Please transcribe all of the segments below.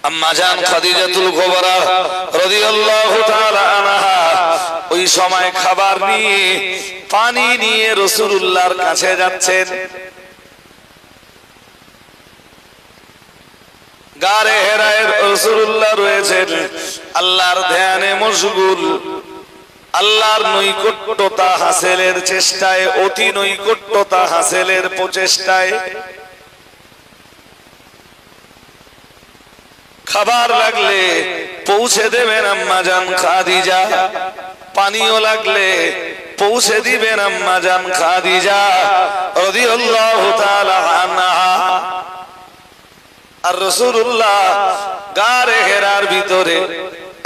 আম্মা জান খাদিজাতুল কুবরা রাদিয়াল্লাহু তাআলা আনহা ওই সময় খাবার নিয়ে পানি নিয়ে রাসূলুল্লাহর কাছে যাচ্ছেন। গারে হেরায় রাসূলুল্লাহ রয়েছেন, আল্লাহর ধ্যানে মশগুল, আল্লাহর নৈকট্যতা হাসিলের চেষ্টায়, অতি নৈকট্যতা হাসিলের প্রচেষ্টায়। খাবার লাগলে পৌঁছে দেবেন আম্মা জান খাদিজা, পানিও লাগলে পৌঁছে দিবেন আম্মা জান খাদিজা রাদিয়াল্লাহু তাআলা আনহা। আর রাসূলুল্লাহ গারে হেরার ভিতরে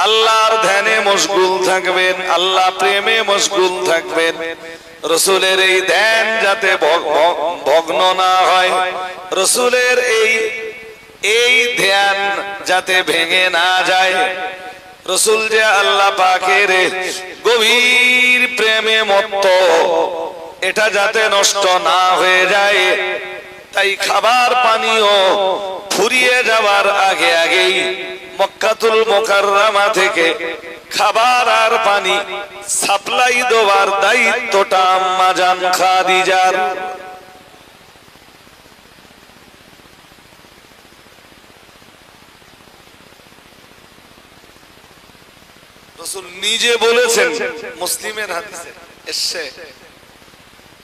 আল্লাহর ধ্যানে মশগুল থাকবেন, আল্লাহ প্রেমে মশগুল থাকবেন। রাসূলের এই ধ্যান যাতে ভগ্ন না হয়, রাসূলের এই ধ্যান যাতে ভেঙে না যায়, রাসূল যে আল্লাহ পাকের গভীর প্রেমে মত্ত, এটা যাতে নষ্ট না হয়ে যায়, তাই খাবার পানিও ফুরিয়ে যাওয়ার আগে আগেই মক্কাতুল মুকাররমা থেকে খাবার আর পানি সাপ্লাই দেওয়ার দায়িত্বটা আম্মা জান খাদিজার। রাসূল নিজে বলেছেন, মুসলিমের হাদিসে এসেছে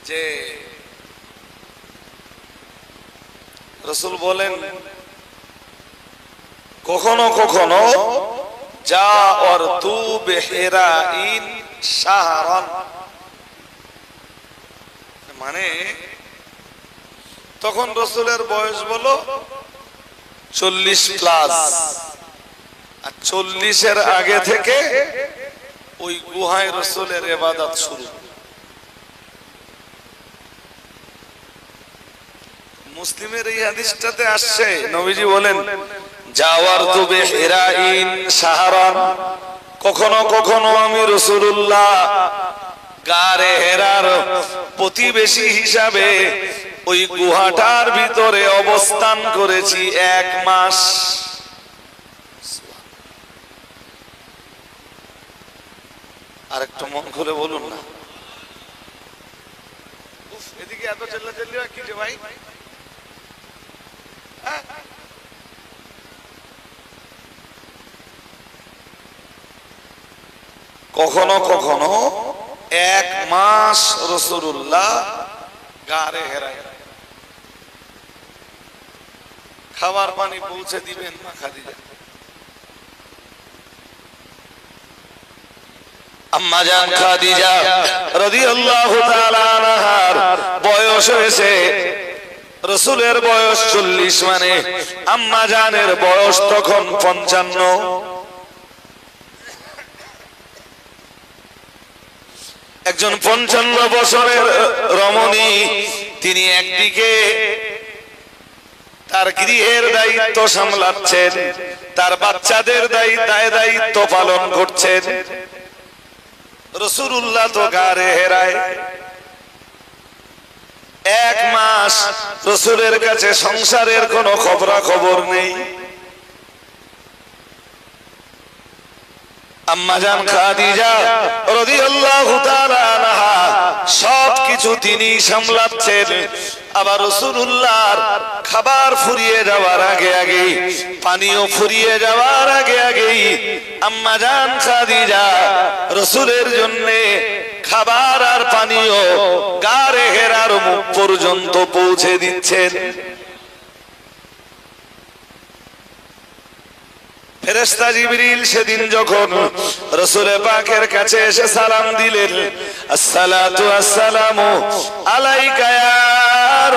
যে রাসূল বলেন, কখনো কখনো যা আর তু বেহেরাইন শাহরান, মানে তখন রাসূলের বয়স বলো 40 প্লাস, আর 40-এর আগে থেকে ওই গুহায় রাসূলের ইবাদত শুরু। মুসলিমের এই হাদিসটাতে আসছে, নবীজি বলেন জাওয়ারতু বিহিরাইন শাহরান, কখনো কখনো আমি রাসূলুল্লাহ গারে হেরার প্রতিবেশী হিসাবে ওই গুহাটার ভিতরে অবস্থান করেছি 1 মাস। আরেকটু মন খুলে বলুন না, এদিকে এত চিল্লাচিল্লি হয় কি যে ভাই? কখনো কখনো 1 মাস রাসূলুল্লাহ গারে হেরায় খাবার পানি পৌঁছে দিবেন মা খাদিজা। আম্মা জান খাদিজা রাদিয়াল্লাহু তাআলা আনহার বয়স হয়েছে, রাসূলের বয়স 40, মানে আম্মা জানের বয়স তখন 55। একজন 55 বছরের রমণী, তিনি একদিকে তার গৃহের দায়িত্ব সামলাচ্ছেন, তার বাচ্চাদের দায়িত্ব পালন করছেন। রাসূলুল্লাহ তো গারে হেরায় 1 মাস রাসূলের কাছে সংসারের কোনো খবরাখবর নেই। আম্মা জান খাদিজা রাদিয়াল্লাহু তাআলা আনহা সবকিছু তিনি সামলাচ্ছেন। আবার রাসূলুল্লাহর খাবার ফুরিয়ে যাওয়ার আগে আগেই, পানিও ফুরিয়ে যাওয়ার আগে আগেই আম্মা জান খাদিজা রাসূলের জন্য খাবার আর পানিও গারে হেরার মুখ পর্যন্ত পৌঁছে দিচ্ছেন। ফেরেশতা জিবরিল সেদিন যখন রাসূল পাকের কাছে এসে সালাম দিলেন, আসসালাতু আসসালামু আলাইকা ইয়া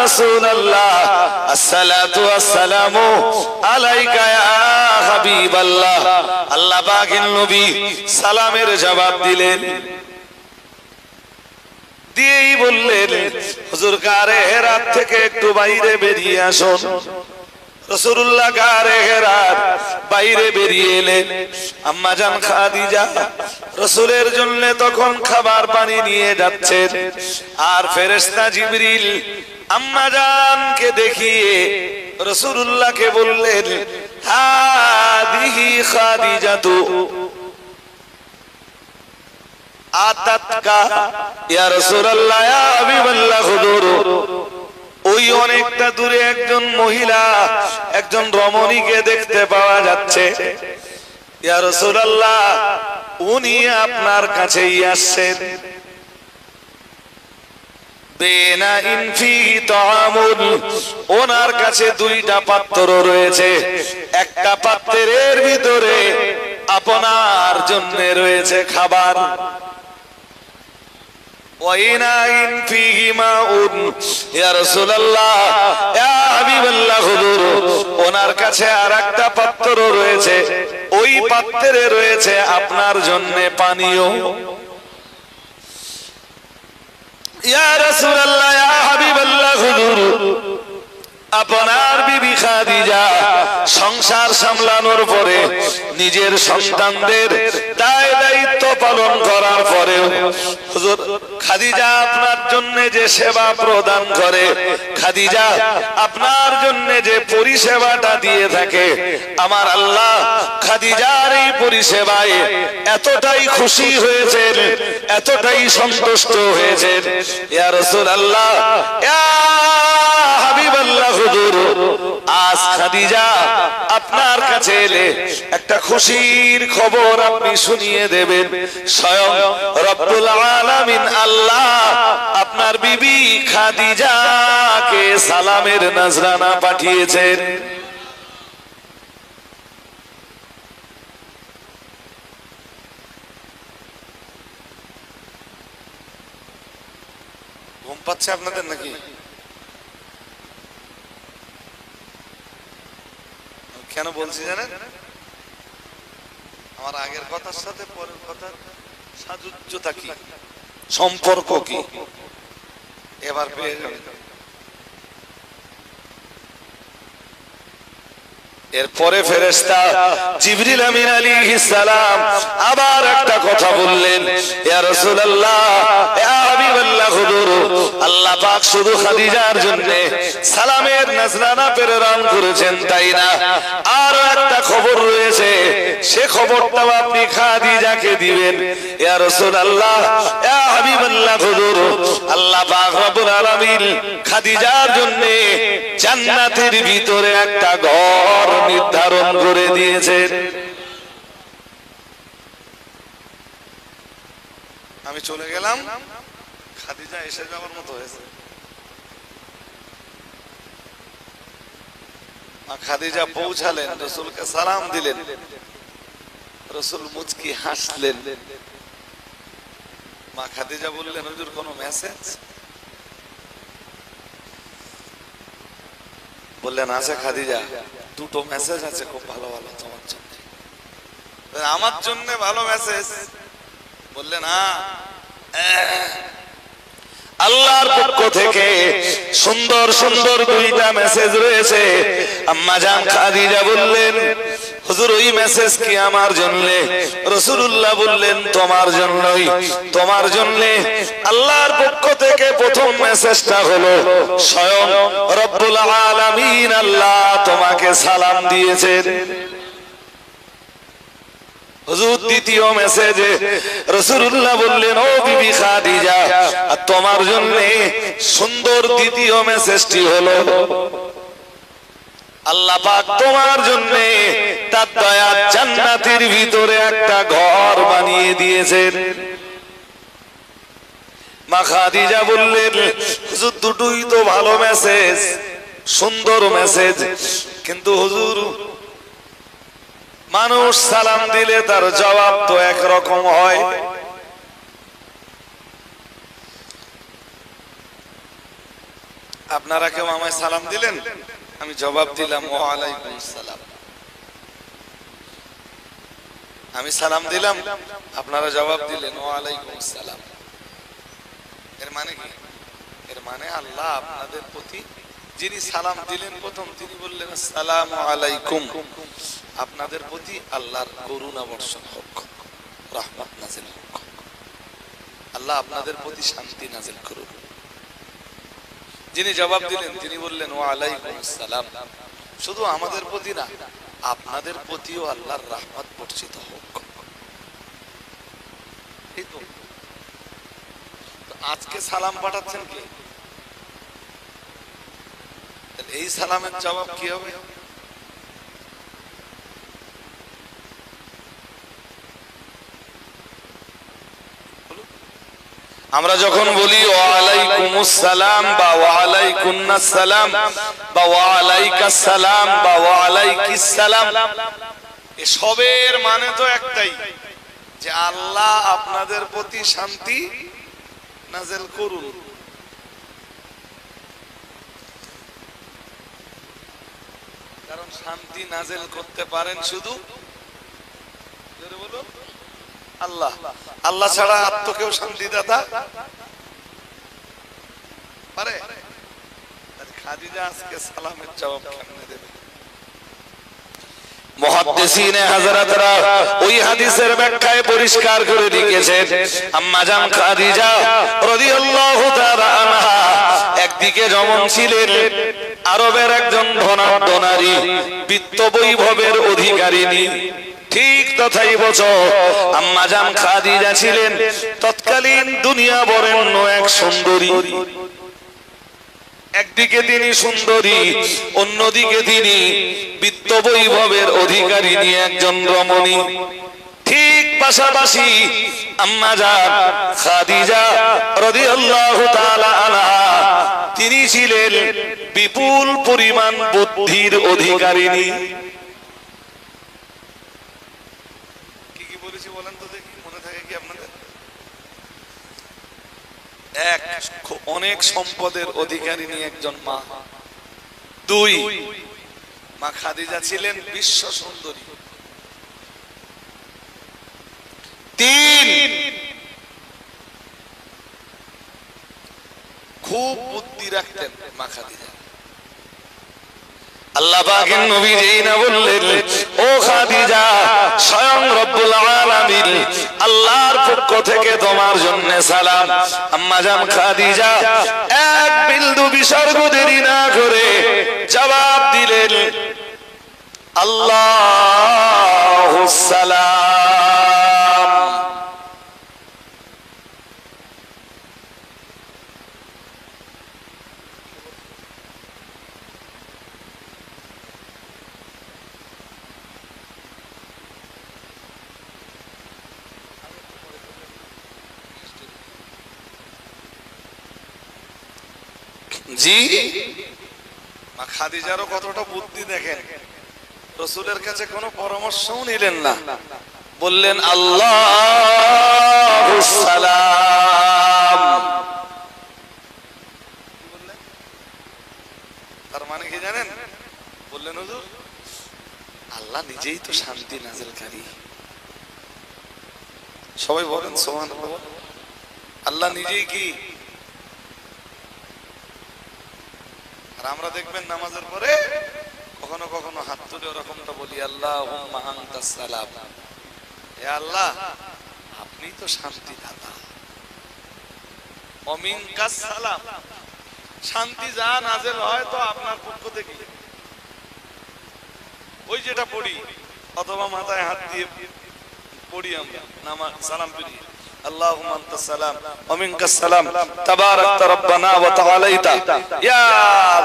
রাসূলুল্লাহ, আসসালাতু আসসালামু আলাইকা ইয়া হাবিবাল্লাহ, আল্লাহ পাকের নবী সালামের জবাব দিলেন, দিয়েই বললেন, হুজুর গারে হেরাত থেকে একটু বাইরে বেরিয়ে আসুন। রাসূলুল্লাহ গারে হেরার বাইরে বেরিয়ে এলেন। আম্মা জান খাদিজা রাসূলের জন্য তখন খাবার পানি নিয়ে যাচ্ছেন, আর ফেরেশতা জিবরিল আম্মা জানকে দেখিয়ে রাসূলুল্লাহকে বললেন, খাদিজাতু আতাতকা ইয়া রাসূলুল্লাহ ইয়া হাবিবাল্লাহ হুজুর ওই অনেকটা দূরে একজন মহিলা একজন রমণীকে দেখতে পাওয়া যাচ্ছে ইয়া রাসূলুল্লাহ উনি আপনার কাছেই আসছেন বেনা ইনফিহি তাআমুন ওনার কাছে দুইটা পাত্র রয়েছে একটা পাত্রের ভিতরে আপনার জন্য রয়েছে খাবার ওয়াইনা ইনফিহি মাউন ইয়া রাসূলুল্লাহ ইয়া হাবিবাল্লাহ হুজুর ওনার কাছে আরেকটা পাত্র রয়েছে ওই পাত্রে রয়েছে আপনার জন্য পানীয় ইয়া রাসূলুল্লাহ ইয়া হাবিবাল্লাহ হুজুর আপনার বিবি খাদিজা সংসার সামলানোর পরে নিজের সন্তানদের দায় দায়িত্ব পালন করার পরে হুজুর খাদিজা আপনার জন্য যে সেবা প্রদান করে খাদিজা আপনার জন্য যে পরিষেবাটা দিয়ে থাকে আমার আল্লাহ খাদিজার এই পরিষেবায় এতটাই খুশি হয়েছেন এতটাই সন্তুষ্ট হয়েছেন ইয়া রাসূলুল্লাহ ইয়া হাবিবাল্লাহ হুজুর আজ খাদিজা আপনার কাছে এলে একটা খুশির খবর আপনি শুনিয়ে দেবেন স্বয়ং রব্বুল আলামিন আল্লাহ আপনার বিবি খাদিজাকে সালামের নজরানা পাঠিয়েছেন ঘুম পাচ্ছে আপনাদের নাকি কেন বলছি জানেন আমার আগের কথার সাথে পরের কথার সাযুজ্যতা কি সম্পর্ক কি এবার পেয়ে যাবেন এরপরে ফেরেশতা জিবরিল আমিন আলাইহিস সালাম আবার একটা কথা বললেন ইয়া রাসূলুল্লাহ ইয়া হাবিবাল্লাহ হুজুর আল্লাহ পাক শুধু খাদিজার জন্য সালামের নজরানা প্রেরণ করেছেন তাই না আর একটা খবর রয়েছে সে খবরটাও আপনি খাদিজাকে দিবেন ইয়া রাসূলুল্লাহ ইয়া হাবিবাল্লাহ হুজুর আল্লাহ পাক রব্বুল আলামিন খাদিজার জন্য জান্নাতের ভিতরে একটা ঘর নির্ধারণ করে দিয়েছেন আমি চলে গেলাম খাদিজা এসে যাওয়ার মতো হয়েছে খাদিজা পৌঁছালেন রাসূলকে সালাম দিলেন রাসূল মুচকি হাসলেন মা খাদিজা বললেন হুজুর কোনো মেসেজ বললেন আছে খাদিজা দুটো মেসেজ আছে খুব ভালো ভালো তোমার জন্য আমার জন্য ভালো মেসেজ বললেন আল্লাহর পক্ষ থেকে সুন্দর সুন্দর দুইটা মেসেজ রয়েছে আম্মা জান খাদিজা বললেন হুজুর ওই মেসেজ কি আমার জন্য রাসূলুল্লাহ বললেন তোমার জন্যই তোমার জন্য আল্লাহর পক্ষ থেকে প্রথম মেসেজটা হলো স্বয়ং রব্বুল আলামিন আল্লাহ তোমাকে সালাম দিয়েছেন হুজুর দ্বিতীয় মেসেজে রাসূলুল্লাহ বললেন ও বিবি খাদিজা আর তোমার জন্য সুন্দর দ্বিতীয় মেসেজটি হলো আল্লাহ পাক তোমার জন্য তার দয়ার জান্নাতের ভিতরে একটা ঘর বানিয়ে দিয়েছেন মা খাদিজা বললেন হুজুর দুটোই তো ভালো মেসেজ সুন্দর মেসেজ কিন্তু হুজুর মানুষ সালাম দিলে তার জবাব তো একরকম হয় আপনারা কেউ আমায় সালাম দিলেন আমি জবাব দিলাম ওয়া আলাইকুম সালাম আমি সালাম দিলাম আপনারা জবাব দিলেন ওয়া আলাইকুম সালাম এর মানে কি এর মানে আল্লাহ আপনাদের প্রতি যিনি সালাম দিলেন প্রথম তিনি বললেন আসসালামু আলাইকুম আপনাদের প্রতি আল্লাহর করুণা বর্ষণ হোক রহমত নাযিল হোক আল্লাহ আপনাদের প্রতি শান্তি নাযিল করুন যিনি জবাব দিলেন তিনি বললেন ওয়া আলাইকুম আসসালাম শুধু আমাদের প্রতি না আপনাদের প্রতিও আল্লাহর রহমত বর্ষিত হোক। এই তো আজকে সালাম পাঠাচ্ছেন কি, এই সালামের জবাব কি হবে? আমরা যখন বলি ওয়ালাইকুমুস সালাম বা ওয়ালাইকুন্নাস সালাম বা ওয়ালাইকাস সালাম বা ওয়ালাইকিস সালাম, এসবের মানে তো একটাই, যে আল্লাহ আপনাদের প্রতি শান্তি নাযিল করুন। কারণ শান্তি নাযিল করতে পারেন শুধু আল্লাহ। আল্লাহ ছাড়া আর তো কেউ শান্তিদাতা পারে? খাদিজা আজকে সালামের জবাব কেমনে দেবে? মুহাদ্দিসিনে হযরতরা ওই হাদিসের ব্যাখ্যায় পরিষ্কার করে লিখেছেন, আম্মা জান খাদিজা রাদিয়াল্লাহু তাআলা আনহা একদিকে যেমন ছিলেন আরবের একজন ধনাঢ্য নারী, বিত্ত বৈভবের অধিকারিণী, ঠিক তথাই বছর আম্মা জান খাদিজা ছিলেন তৎকালীন দুনিয়া বরেণ্য এক সুন্দরী। একদিকে তিনি সুন্দরী, অন্যদিকে তিনি বিত্ত বৈভবের অধিকারিণী একজন রমণী। ঠিক পাশাপাশি আম্মা জান খাদিজা রাদিয়াল্লাহু তাআলা আনহা তিনি ছিলেন বিপুল পরিমাণ বুদ্ধির অধিকারিণী। কি কি বলেছি বলেন তো দেখি, মনে থাকে কি আপনাদের? এক, অনেক সম্পদের অধিকারিণী একজন মা। দুই, মা খাদিজা ছিলেন বিশ্ব সুন্দরী। তিন, খুব বুদ্ধি রাখতেন মা খাদিজা। আল্লাহ পাকের নবী যেই না বললেন, ও খাদিজা, স্বয়ং রব্বুল আলামিন আল্লাহর পক্ষ থেকে তোমার জন্য সালাম। আম্মা জান খাদিজা এক বিন্দু বিসর্গ দেরি না করে জবাব দিলেন, আল্লাহুস সালাম। জি, মা খাদিজারও কতটা বুদ্ধি দেখেন। রাসূলের কাছে কোনো পরামর্শও নিলেন না, বললেন আল্লাহুস সালাম। তার মানে কি জানেন? বললেন হুজুর, আল্লাহ নিজেই তো শান্তি নাযিলকারী। সবাই বলেন সুবহানাল্লাহ। আল্লাহ নিজেই কি? আর আমরা দেখবেন নামাজের পরে কখনো কখনো হাত তুলে ওরকমটা বলি, আল্লাহুম্মা আনতাস সালাম, হে আল্লাহ আপনি তো শান্তি দাতা, ওয়া মিনকাস সালাম, শান্তি যা নাযিল হয় তো আপনার পক্ষ থেকে। ওই যেটা পড়ি অথবা মাথায় হাত দিয়ে পড়ি আমরা নামাজ সালাম পড়ি, اللهم انت السلام ومنك السلام تبارك ربنا وتعاليت يا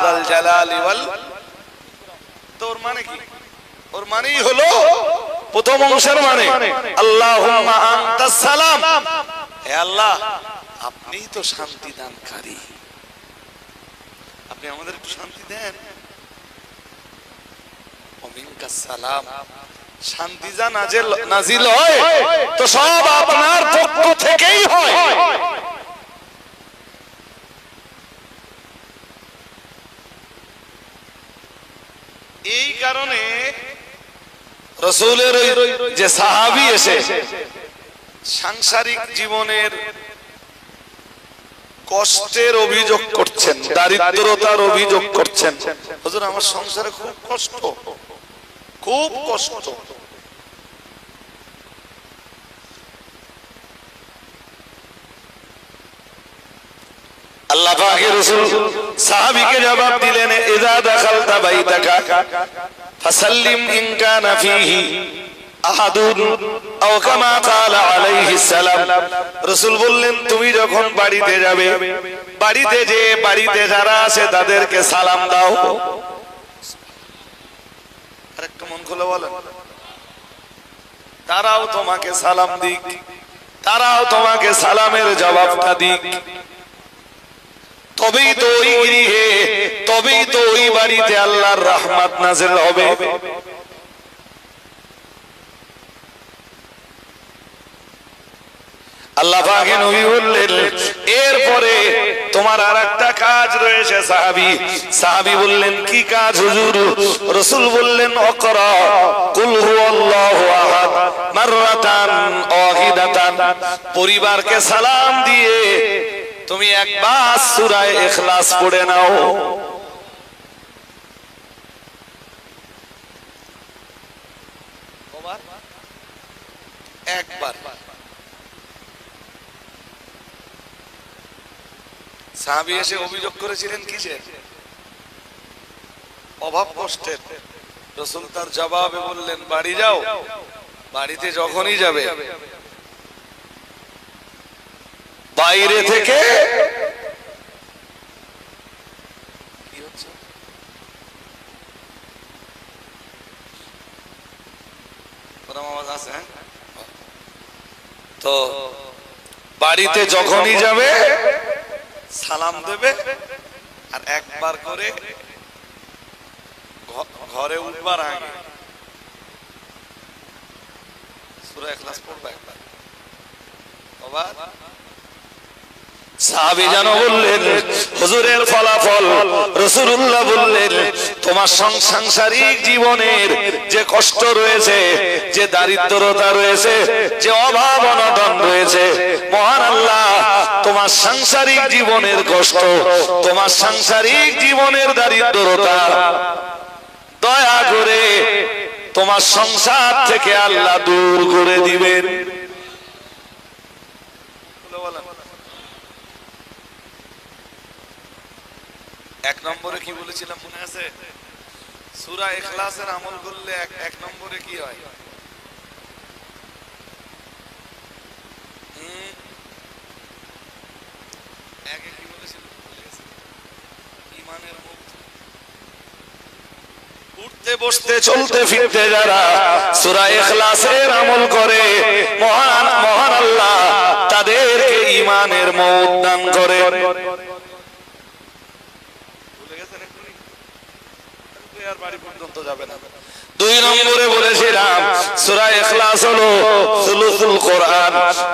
ذا الجلال وال। তোর মানে কি? ওর মানেই হলো প্রথম অংশের মানে আল্লাহুম্মা আনতাস সালাম, হে আল্লাহ আপনিই তো শান্তি দানকারী, আপনি আমাদের একটু শান্তি দেন। ওমিনকাস সালাম, শান্তি যা নাজিল হয় তো সব আপনার পক্ষ থেকেই হয়। এই কারণে রাসূলের যে সাহাবী এসে সাংসারিক জীবনের কষ্টের অভিযোগ করছেন, দারিদ্রতার অভিযোগ করছেন, হুজুর আমার সংসারে খুব কষ্ট, খুব কষ্ট। আল্লাহ পাকের রাসূল সাহাবীকে জবাব দিলেন, ইযা দাখালতা বাইতাকা ফাসাল্লিম ইন কানা ফীহি আহাদুন আও কামা ক্বালা আলাইহিস সালাম। রাসূল বললেন তুমি যখন বাড়িতে যাবে, বাড়িতে যে বাড়িতে যারা আছে তাদেরকে সালাম দাও। আরেকটু মন খুলে বলেন, তারাও তোমাকে সালাম দিক, তারাও তোমাকে সালামের জবাবটা দিক। তবেই তো ওই গৃহে, তবেই তো ওই বাড়িতে আল্লাহর রহমত নাযিল হবে। আল্লাহ পাকে নবী বললেন এরপরে তোমার আরেকটা কাজ রয়েছে সাহাবী। সাহাবী বললেন কি কাজ হুজুর? রাসূল বললেন ইকরা কুল হুয়াল্লাহু আহাদ মাররাতান ওয়াহিদাতান। পরিবারকে সালাম দিয়ে তুমি একবার সূরা ইখলাস পড়ে নাও। একবার। সাহাবী এসে অভিযোগ করেছিলেন কিসের? অভাব কষ্টের। রাসূল তার জবাবে বললেন বাড়ি যাও, বাড়িতে যখনই যাবে বাইরে থেকে কি হচ্ছে আওয়াজ আছে? তো বাড়িতে যখনই যাবে সালাম দেবে আর একবার করে ঘরে উঠবার আগে সূরা ইখলাস পড়বে একবার। সাহাবী জানো বললেন হুজুরের ফলাফল। রাসূলুল্লাহ বললেন তোমার সাংসারিক জীবনের যে কষ্ট রয়েছে, যে দারিদ্রতা রয়েছে, যে অভাব অনটন রয়েছে, মহান আল্লাহ তোমার সাংসারিক জীবনের কষ্ট, তোমার সাংসারিক জীবনের দারিদ্রতা দয়া করে তোমার সংসার থেকে আল্লাহ দূর করে দিবেন। এক নম্বরে কি বলেছিলাম মনে আছে? সূরা ইখলাসের আমল করলে এক নম্বরে কি হয়? আগে কি বলেছিলাম? ঈমানের মুখ। উঠতে বসতে চলতে ফিরতে যারা সূরা ইখলাসের আমল করে মহান মহান আল্লাহ তাদেরকে ঈমানের মওত দান করে। দুই নম্বরে বলেছিলাম সূরা ইখলাস হলো সুলুসুল কোরআন,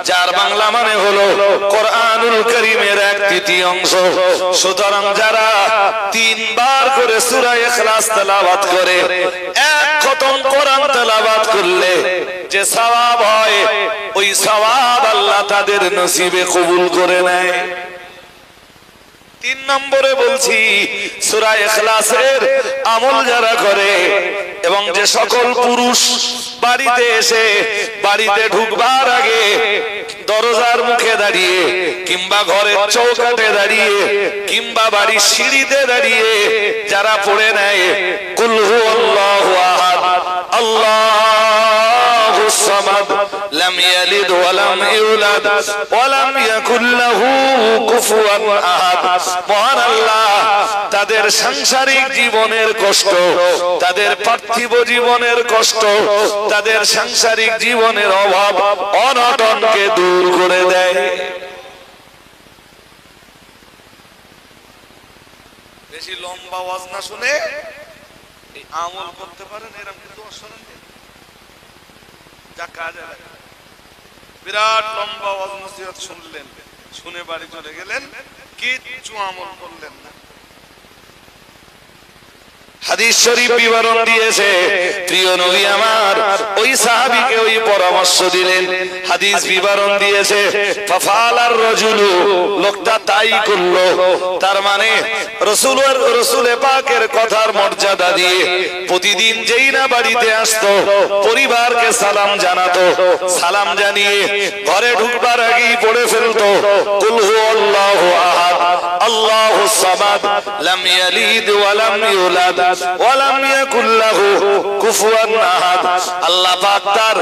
যার বাংলা মানে হলো কোরআনুল কারীমের 1/3 অংশ। সুতরাং যারা 3 বার করে সূরা ইখলাস তেলাওয়াত করে, এক খতম কোরআন তেলাওয়াত করলে যে সওয়াব হয়, ওই সওয়াব আল্লাহ তাদের নসিবে কবুল করে নেয়। 3 নম্বরে বলছি সূরা ইখলাসের আমল যারা করে এবং যে সকল পুরুষ বাড়িতে এসে বাড়িতে ঢুকবার আগে দরজার মুখে দাঁড়িয়ে কিংবা ঘরের চৌকাঠে দাঁড়িয়ে কিংবা বাড়ির সিঁড়িতে দাঁড়িয়ে যারা পড়ে নেয় কুল হুয়াল্লাহু আহাদ আল্লাহুস সামাদ লাম ইয়ালিদ ওয়া লাম ইউলাদ ওয়া লাম ইয়াকুল লাহু কুফুয়ান আহাদ। মহান আল্লাহ তাদের সাংসারিক জীবনের কষ্ট, তাদের পার্থিব জীবনের কষ্ট, তাদের সাংসারিক জীবনের অভাব অনটনকে দূর করে দেয়। বেশি লম্বা ওয়াজ না শুনে এই আমল করতে পারেন, এরকম কিন্তু শোনেন যা কাজ। বিরাট লম্বা ওয়াজ নসিহত শুনলেন, শুনে বাড়ি চলে গেলেন, কিচ্ছু আমল করলেন না। হাদিস শরীফ বিবরণ দিয়েছে প্রিয় নবী আমার ওই সাহাবীকে ওই পরামর্শ দিলেন। হাদিস বিবরণ দিয়েছে ফাফালার রাজুলু, লোকটা তাই করলো। তার মানে রাসূলে পাকের কথার মর্যাদা দিয়ে প্রতিদিন যেই না বাড়িতে আসতো পরিবারকে সালাম জানাতো, সালাম জানিয়ে ঘরে ঢুকবার আগেই পড়ে ফেলতো কুল হুয়াল্লাহু আহাদ আল্লাহুস সামাদ লাম ইয়ালিদ ওয়া লাম ইউলাদ ওয়া লাম ইয়াকুল লাহু কুফুয়ান আহাদ। আল্লাহ পাক তার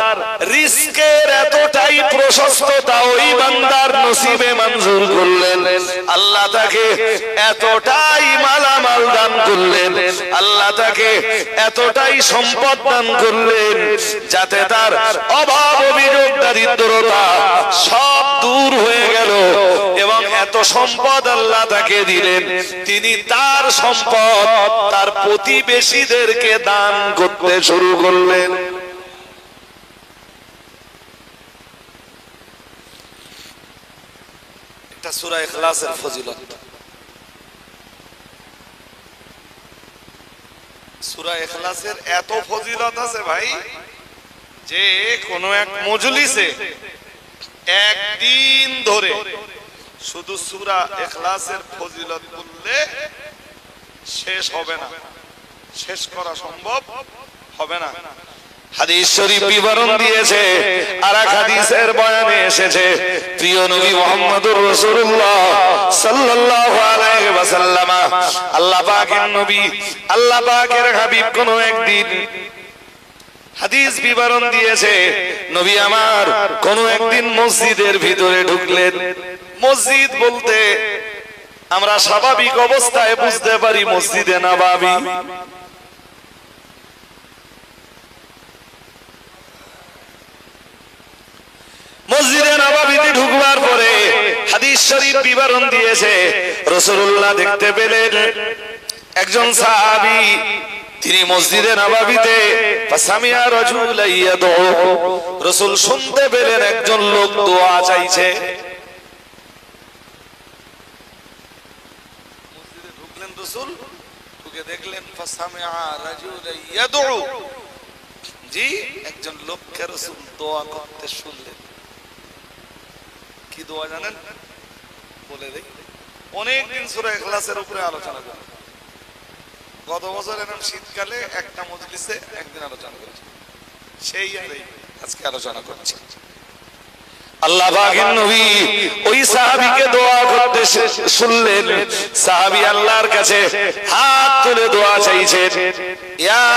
রিজকের এতটাই প্রশস্ততা ওই বান্দার নসিবে মঞ্জুর করলেন, আল্লাহ তাকে এতটাই মালামাল দান করলেন, আল্লাহ তাকে এতটাই সম্পদ দান করলেন যাতে তার অভাব অভিযোগ দারিদ্রতা সব দূর হয়ে গেল। এবং এত সম্পদ আল্লাহ তাকে দিলেন, তিনি তার সম্পদ তার প্রতিবেশীদেরকে দান করতে শুরু করলেন। এটা সূরা ইখলাসের ফজিলত। সূরা ইখলাসের এত ফজিলত আছে ভাই, যে কোন এক মজলিসে একদিন ধরে শুধু সূরা ইখলাসের ফজিলত বললে শেষ হবে না, শেষ করা সম্ভব হবে না। হাদিস শরীফ বিবরণ দিয়েছে, আর এক হাদিসের বয়ানে এসেছে, প্রিয় নবী মুহাম্মদুর রাসূলুল্লাহ সাল্লাল্লাহু আলাইহি ওয়াসাল্লাম আল্লাহ পাকের নবী, আল্লাহ পাকের হাবিব কোন একদিন হাদিস বিবরণ দিয়েছে, নবী আমার কোন একদিন মসজিদের ভিতরে ঢুকলেন। মসজিদ বলতে আমরা স্বাভাবিক অবস্থায় বুঝতে পারি মসজিদে নববী। মসজিদে নববীতে ঢুকবার পরে হাদিস শরীফ বিবরণ দিয়েছে, রাসূলুল্লাহ দেখতে পেলেন একজন সাহাবী, তিনি মসজিদে নববীতে ফাসামিয়া রাজুলান ইয়াদউ, রাসূল শুনতে পেলেন একজন লোক দোয়া চাইছে। মসজিদে ঢুকলেন রাসূল, ঢুকে দেখলেন ফাসামিয়া রাজুলান ইয়াদউ, জি একজন লোককে রাসূল দোয়া করতে শুনলেন। কি দোয়া জানেন? বলে দেই, অনেকদিন সূরা ইখলাসের উপরে আলোচনা করি। গত বছর এরকম শীতকালে একটা মজলিসে একদিন আলোচনা করেছি, সেই আজকে আলোচনা করছি। আল্লাহ পাকের নবী ওই সাহাবীকে দোয়া করতে শুনলেন। সাহাবী আল্লাহর কাছে হাত তুলে দোয়া চাইছেন, ইয়া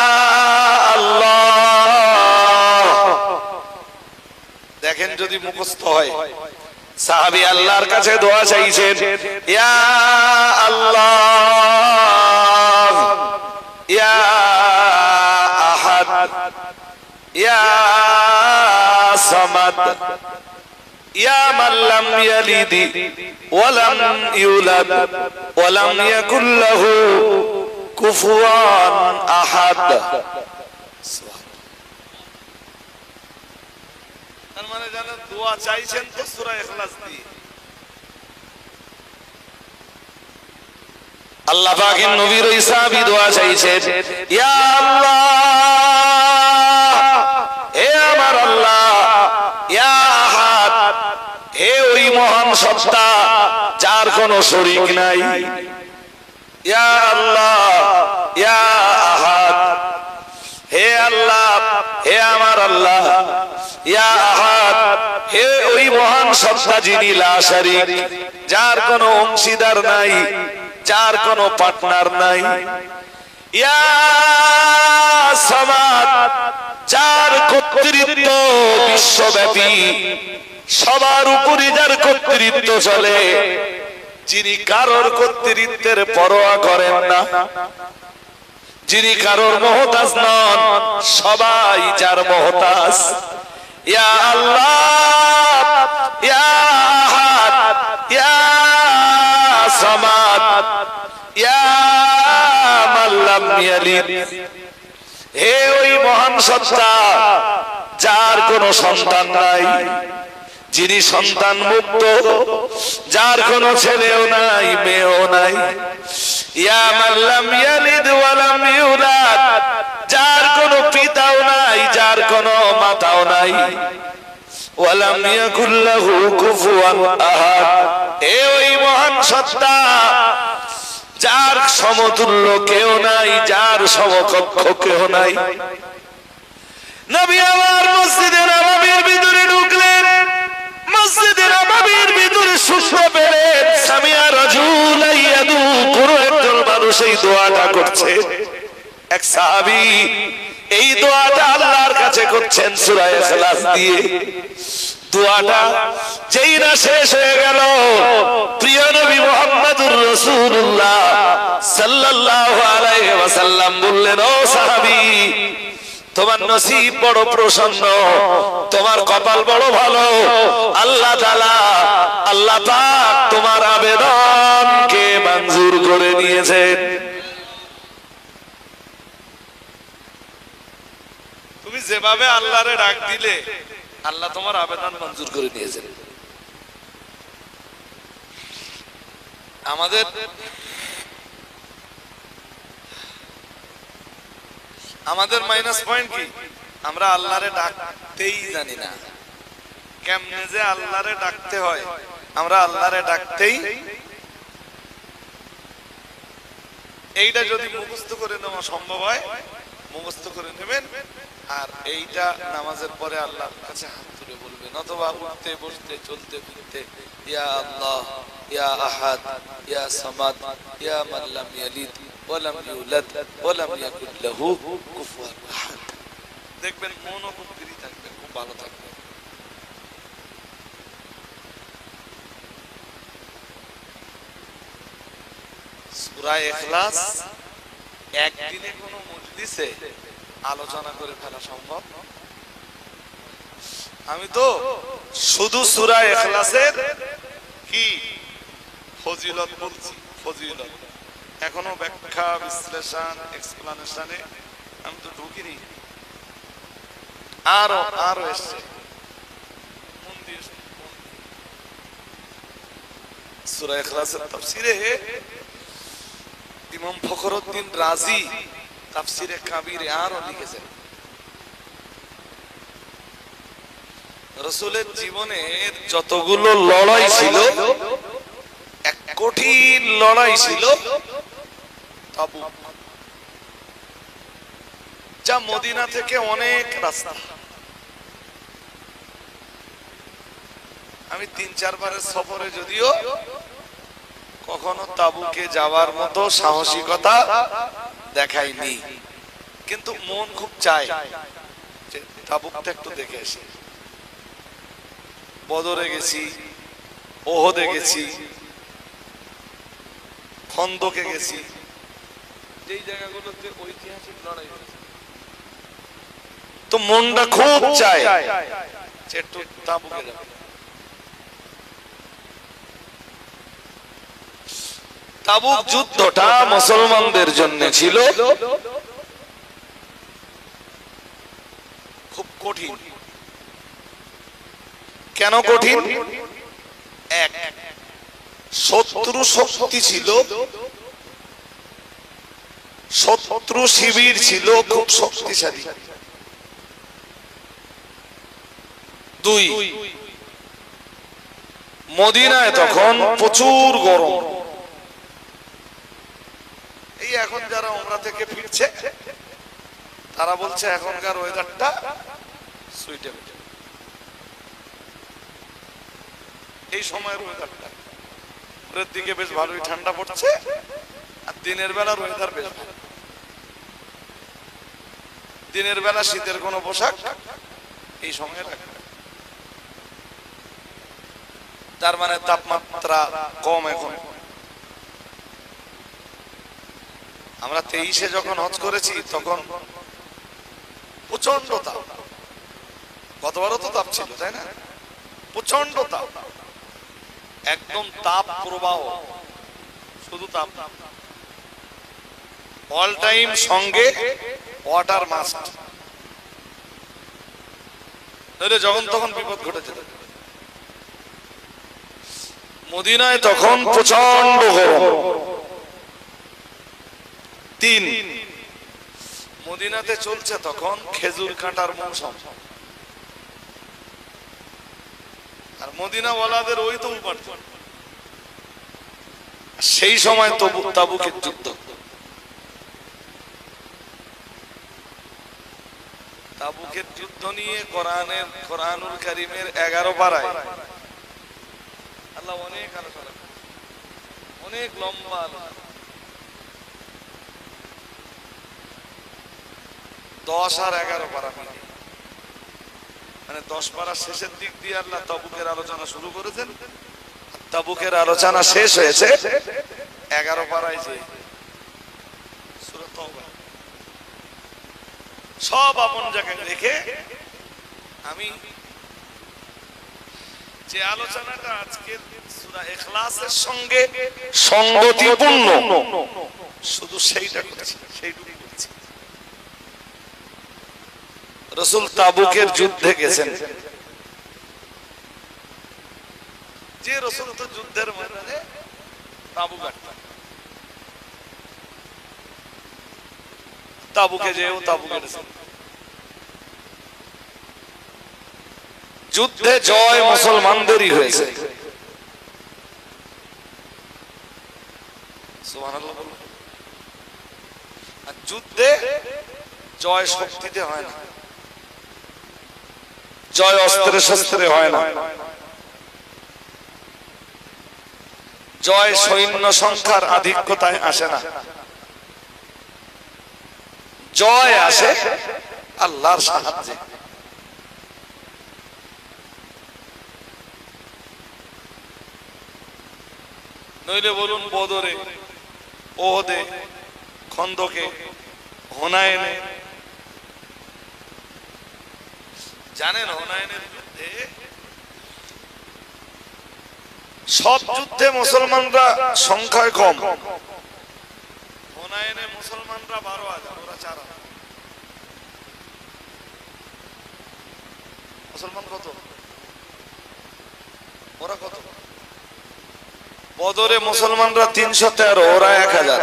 আল্লাহ। দেখেন যদি মুখস্থ হয়, সাহাবী আল্লাহর কাছে দোয়া চাইছেন, ইয়া আল্লাহ, ইয়া আহাদ, ইয়া সামাদ, ইয়া মান লাম ইয়ালিদ ওয়া লাম ইউলাদ ওয়া লাম ইয়াকুল লাহু কুফুয়ান আহাদ। তার মানে জানেন দোয়া চাইছেন তো সূরা ইখলাস দিয়ে। আল্লাহ পাকের নবীর ওই সাহাবী দোয়া চাইছেন, ইয়া আল্লাহ, হে আমার আল্লাহ, ইয়া আহাদ, হে ওই মহান সত্তা যার কোনো শরীক নাই, ইয়া আল্লাহ, ইয়া আহাদ, হে আল্লাহ, হে আমার আল্লাহ, ইয়া আহাদ, হে ওই মহান সত্তা যিনি লা শারীক, যার কোনো অংশীদার নাই, যার কোনো পার্টনার নাই, ইয়া সামাদ, যার কর্তৃত্ব বিশ্বব্যাপী, সবার উপরে যার কর্তৃত্ব চলে, যিনি কারোর কর্তৃত্বের পরোয়া করেন না, যিনি কারোর মুহতাজ নন, সবাই যার মুহতাজ, ইয়া আল্লাহ, ইয়া আহাদ, ইয়া সামাদ, ইয়া মান লাম ইয়ালিদ, হে ওই মহান সত্তা যার কোনো সন্তান নাই, যিনি সন্তান মুক্ত, যার কোনো ছেলেও নাই মেয়েও নাই, ইয়া মান লাম ইয়ালিদ ওয়া লাম ইউলাদ, যার কোনো পিতাও নাই, যার কোনো মাতাও নাই, ওয়া লাম ইয়াকুল লাহু কুফুয়ান আহাদ, হে ওই মহান সত্তা যার সমতুল্য কেউ নাই, যার সমকক্ষ কেউ নাই। নবী আমার মসজিদে নববীর ভিতরে ঢুকলেন, মসজিদে নববীর ভিতরে শুনতে পেলেন সামিয়া রাজুলান সেই দোয়াটা করছে। এক সাহাবী এই দোয়াটা আল্লাহর কাছে করছেন সূরা ইখলাস দিয়ে। দোয়াটা যেই না শেষ হয়ে গেল, প্রিয় নবী মুহাম্মদুর রাসূলুল্লাহ সাল্লাল্লাহু আলাইহি ওয়াসাল্লাম বললেন, ও সাহাবী, তোমার নসিব বড় প্রসন্ন, তোমার কপাল বড় ভালো। আল্লাহ তাআলা, আল্লাহ পাক তোমার আবেদনকে মঞ্জুর করে নিয়েছেন। তুমি যেভাবে আল্লাহরে ডাক দিলে, আল্লাহ তোমার আবেদন মঞ্জুর করে নিয়েছেন। আমাদের মাইনাস পয়েন্ট কি? আমরা আল্লাহরে ডাকতেই জানি না। কেমনে যে আল্লাহরে ডাকতে হয়, আমরা আল্লাহরে ডাকতেই, এইটা যদি মুখস্থ করে নেওয়া সম্ভব হয় মুখস্থ করে নেবেন, আর এইটা নামাজের পরে আল্লাহর কাছে হাত তুলে বলবেন, অথবা উঠতে বসতে চলতে ফিরতে, ইয়া আল্লাহ, ইয়া আহাদ, ইয়া সামাদ, ইয়া মান লাম ইয়ালিদ ওয়া লাম ইউলাদ ওয়া লাম ইয়াকুল লাহু কুফুয়ান আহাদ। দেখবেন মনও খুব ফ্রি থাকবে, খুব ভালো থাকবে। সূরা ইখলাস একদিনে কোন মজলিসে আলোচনা করে ফেলা সম্ভব? আমি তো শুধু সূরা ইখলাসের কি ফজিলত বলছি, ফজিলত। এখনো ব্যাখ্যা, বিশ্লেষণ, এক্সপ্লানেশনে আমি তো ঢুকিনি। আরো এসছে। সূরা ইখলাসের তাফসীরে ইমাম ফখরুদ্দিন রাজি তাফসীরে কাবীরে আরো লিখেছেন, রাসূলের জীবনের যতগুলো লড়াই ছিল, এক কঠিন লড়াই ছিল তাবুক, যা মদিনা থেকে অনেক রাস্তা। আমি ৩-৪ বারের সফরে যদিও কখনো তাবুকে যাওয়ার মতো সাহসিকতা দেখাইনি, কিন্তু মন খুব চায় যে তাবুকটা একটু দেখে আসি। বদরে গেছি, ওহদে গেছি, খন্দকে গেছি, যেই জায়গাগুলোতে ঐতিহাসিক লড়াই হয়েছে, তো মনটা খুব চায় যে একটু তাবুকে যাবে। তাবুক যুদ্ধটা মুসলমানদের জন্য ছিল খুব কঠিন। কেন কঠিন? এক, শত্রু শক্তি ছিল, শত্রু শিবির ছিল খুব শক্তিশালী। দুই, মদিনায় তখন প্রচুর গরম। এই এখন যারা উমরা থেকে ফিরছে তারা বলছে এখনকার ওয়েদারটা সুইটেবল, এই সময়ের ওয়েদারটা। ভোরের দিকে বেশ ভালোই ঠান্ডা পড়ছে, আর দিনের বেলার ওয়েদার বেশ ভালো। দিনের বেলা শীতের কোনো পোশাক এই সময় রাখবে, তার মানে তাপমাত্রা কম। এখন আমরা 23-এ যখন হজ করেছি তখন প্রচন্ড তাপ, গতবারও তো তাপ ছিল, তাই না? প্রচন্ড তাপ, একদম তাপ প্রবাহ, শুধু তাপ। অল টাইম সঙ্গে ওয়াটার মাস্ট, নইলে যখন তখন বিপদ ঘটে যেত। মদিনায় তখন প্রচন্ড গরম। তিন, মদিনাতে চলছে তখন খেজুর কাটার মৌসুম, আর মদিনা ওয়ালাদের ওই তো উপার্জন। সেই সময় তো তাবুকের যুদ্ধ। তাবুকের যুদ্ধ নিয়ে কোরআনুল কারীমের 11 পারায় আল্লাহ অনেক আলোচনা, অনেক লম্বা আলোচনা। 10 আর 11 পারা মিলে, মানে 10 পারা শেষের দিক দিয়ে আল্লাহ তাবুকের আলোচনা শুরু করেছেন, তাবুকের আলোচনা শেষ হয়েছে 11 পারায় যে সূরা তাওবা। সব আপন জায়গায় রেখে আমি যে আলোচনাটা আজকে সূরা ইখলাসের সঙ্গে সঙ্গতিপূর্ণ শুধু সেইটা করেছি, সেইটুকুই বলছি। রাসূল তাবুকের যুদ্ধে গেছেন, যে রাসূল তো যুদ্ধের ময়দানে তাবুক আসতেন, তাবুকে যেও তাবুকে গেছেন। যুদ্ধে জয় মুসলমানদেরই হয়েছে, সুবহানাল্লাহ বলুন। আর যুদ্ধে জয় শক্তিতে হয় না, জয় অস্ত্রে শস্ত্রে হয় না, জয় সৈন্য সংখ্যার আধিক্যতায় আসে না, জয় আসে আল্লাহর সাহায্যে। নইলে বলুন বদরে, ওহদে, খন্দকে, হুনাইনে, জানেন হুনাইনের যুদ্ধে, সব যুদ্ধে মুসলমানরা সংখ্যায় কম, হুনাইনে মুসলমানরা 12,000, ওরা 4,000। মুসলমান কত? ওরা কত? বদরে মুসলমানরা 313, ওরা 1,000।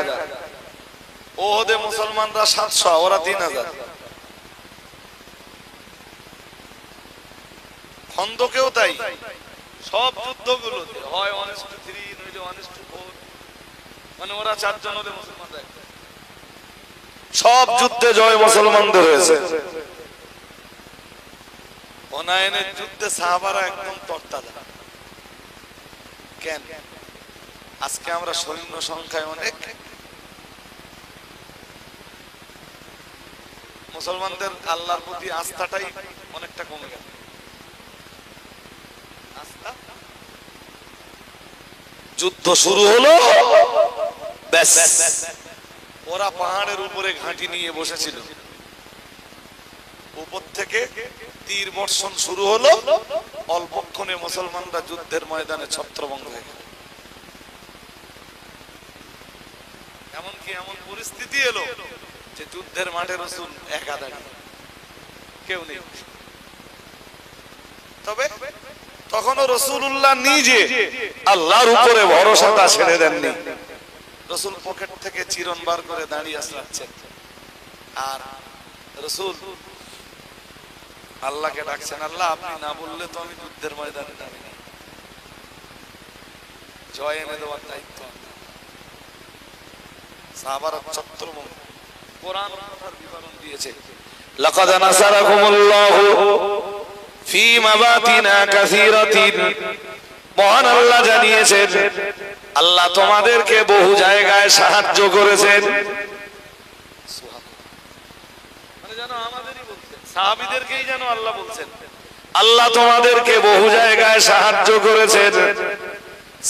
ওহদে মুসলমানরা 700, ওরা 3,000। খন্দকেও তাই, সব যুদ্ধগুলোতে হয় 1:3 নইলে 1:4, মানে ওরা 4 জন হলে মুসলমানরা, সব যুদ্ধে জয় মুসলমানদের হয়েছে। হুনাইনের যুদ্ধে সাহাবারা একদম তরতাজা। কেন? আজকে আমরা সৈন্য সংখ্যায় অনেক, মুসলমানদের আল্লাহর প্রতি আস্থাটাই অনেকটা কমে গেল। যুদ্ধ শুরু হলো, ব্যাস ওরা পাহাড়ের উপরে ঘাঁটি নিয়ে বসেছিল, উপর থেকে তীর বর্ষণ শুরু হলো, অল্পক্ষণে মুসলমানরা যুদ্ধের ময়দানে ছত্রভঙ্গ হয়ে গেল। এমনকি এমন পরিস্থিতি এলো যে যুদ্ধের মাঠে রাসূল একা দাঁড়িয়ে, কেউ নেই। তবে তখনও রাসূলুল্লাহ নিজে আল্লাহর উপরে ভরসাটা ছেড়ে দেননি। রাসূল পকেট থেকে চিরন বার করে দাঁড়িয়ে আসছেন, আর রাসূল আল্লাহকে ডাকছেন, আল্লাহ আপনি না বললে তো আমি যুদ্ধের ময়দানে দাঁড়িয়ে নাই, জয় এনে দেওয়ার দায়িত্ব। সাহাবারা ছত্রভঙ্গ, কোরআন কথার বিবরণ দিয়েছে, লাকাদ নাসারাকুমুল্লাহু ফি মাওয়াতিনা কাসীরাতিন। মহান আল্লাহ জানিয়েছেন, আল্লাহ তোমাদেরকে বহু জায়গায় সাহায্য করেছেন। মানে জানো আমাদেরই বলছেন, সাহাবীদেরকেই যেন আল্লাহ বলছেন, আল্লাহ তোমাদেরকে বহু জায়গায় সাহায্য করেছেন।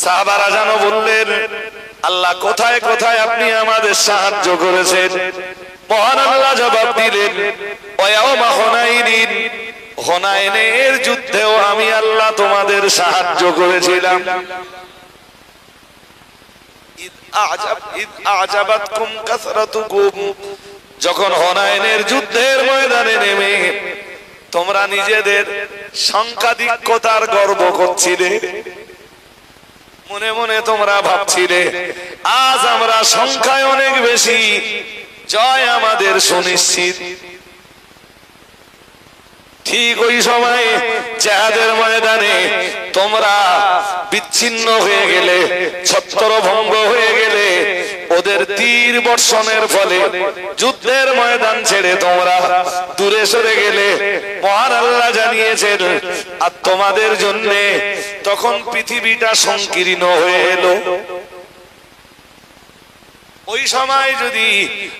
সাহাবারা যেন বললেন, আল্লাহ কোথায় কোথায় আপনি আমাদের সাহায্য করেছেন? মহান আল্লাহ জবাব দিলেন, ওয়ায়াউমা হুনাইনিন, হুনাইনের যুদ্ধেও আমি আল্লাহ তোমাদের সাহায্য করেছিলাম। ইদ আজাবাতকুম কাসরাতুকুম, যখন হুনাইনের যুদ্ধের ময়দানে নেমে তোমরা নিজেদের সংখ্যাধিক্যতার গর্ব করছিলে, মনে মনে তোমরা ভাবছিলে আজ আমরা সংখ্যায় অনেক বেশি, জয় আমাদের সুনিশ্চিত। ঠিক ওই সময়ে জিহাদের ময়দানে তোমরা বিচ্ছিন্ন হয়ে গেলে, ছত্রভঙ্গ হয়ে গেলে, ওদের তীর বর্ষণের ফলে যুদ্ধের ময়দান ছেড়ে তোমরা দূরে সরে গেলে। মহান আল্লাহ জানিয়েছেন, আর তোমাদের জন্য তখন পৃথিবীটা সংকীর্ণ হয়ে এলো। ওই সময় যদি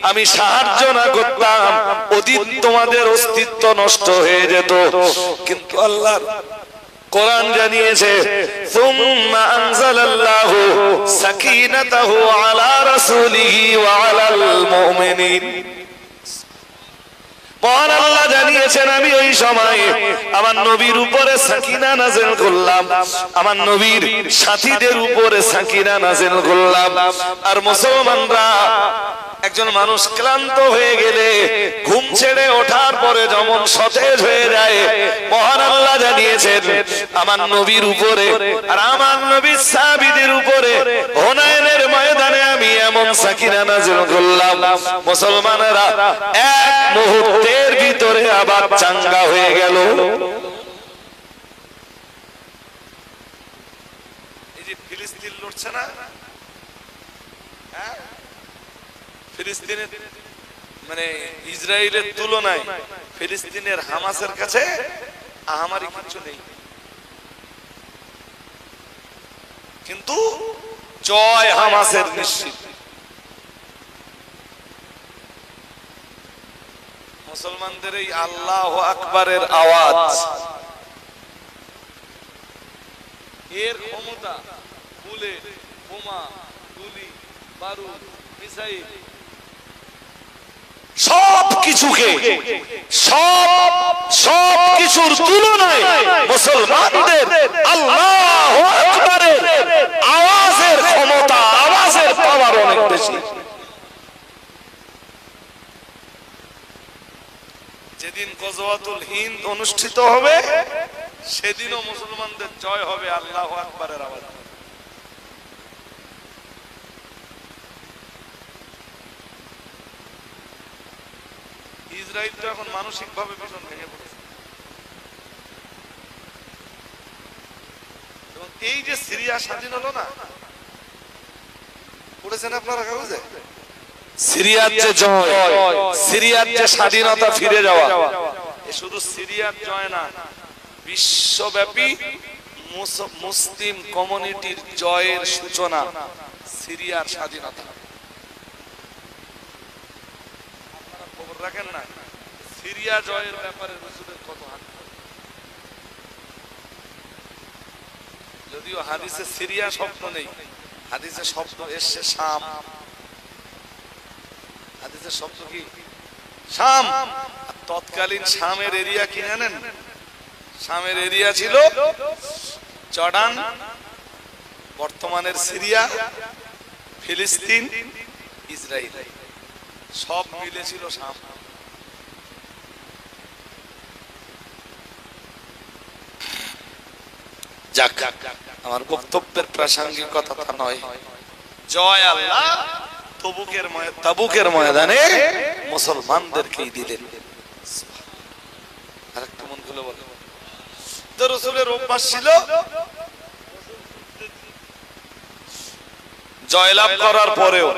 আমি সাহায্য না করতাম ওদিন তোমাদের অস্তিত্ব নষ্ট হয়ে যেত। কিন্তু আল্লাহ কোরআন জানিয়েছে সুম্মা আনজালাল্লাহু সাকিনাতাহু আলা রাসূলিহি ওয়া আলাল মুমিনিন। মহান আল্লাহ জানিয়েছেন আমি ওই সময় আমার নবীর উপরে সাকিনা নাযিল করলাম, আমার নবীর সাথীদের উপরে সাকিনা নাযিল করলাম। আর মুসলমানরা একজন মানুষ ক্লান্ত হয়ে গেলে ঘুম ছেড়ে ওঠার পরে যেমন সতেজ হয়ে যায়, মহান আল্লাহ জানিয়েছেন আমার নবীর উপরে আর আমার নবীর সাহাবীদের উপরে হুনাইনের ময়দানে আমি এমন সাকিনা নাযিল করলাম, মুসলমানেরা এক মুহূর্তের ভিতরে আবার চাঙ্গা হয়ে গেল। এই যে ফিলিস্তিন লড়ছে না, ফিলিস্তিনের মানে ইসরায়েলের তুলনায় ফিলিস্তিনের হামাসের কাছে আহামারি কিছু নেই, কিন্তু জয় হামাসের নিশ্চিত। মুসলমানদের এই আল্লাহু আকবারের আওয়াজ, এর ক্ষমতা বুলেট, বোমা, গুলি, বারুদ, মিসাইল সবকিছুর তুলনায় মুসলমানদের আল্লাহু আকবারের আওয়াজের ক্ষমতা, আওয়াজের পাওয়ার অনেক বেশি। যেদিন গজওয়াতুল হিন্দ অনুষ্ঠিত হবে সেদিনও মুসলমানদের জয় হবে আল্লাহু আকবারের আওয়াজ। ইসরায়েল তো এখন মানসিক ভাবে ভীষণ ভেঙে পড়েছে। এবং এই যে সিরিয়া স্বাধীন হলো না, পড়েছেন আপনারা কাগজে? সিরিয়ার যে জয়, সিরিয়ার যে স্বাধীনতা ফিরে যাওয়া, শুধু সিরিয়ার জয় না, বিশ্বব্যাপী মুসলিম কমিউনিটির জয়ের সূচনা সিরিয়ার স্বাধীনতা। আপনারা খবর রাখেন না সিরিয়া জয়ের ব্যাপারে রাসূলের কত হাদিস? যদিও হাদিসে সিরিয়া শব্দ নেই, হাদিসে শব্দ এসছে শাম। হাদিসের শব্দ কি? শাম। তৎকালীন শামের এরিয়া কি জানেন? শামের এরিয়া ছিল জর্ডান, বর্তমানের সিরিয়া, ফিলিস্তিন, ইসরায়েল, সব মিলে ছিল শাম। যাক, আমার বক্তব্যের প্রাসঙ্গিকতা তা নয়। জয় আল্লাহ তাবুকের ময়দানে মুসলমানদেরকেই দিলেন। আরেকটু মন খুলে বলে, রাসূলের অভ্যাস ছিল জয়লাভ করার পরেও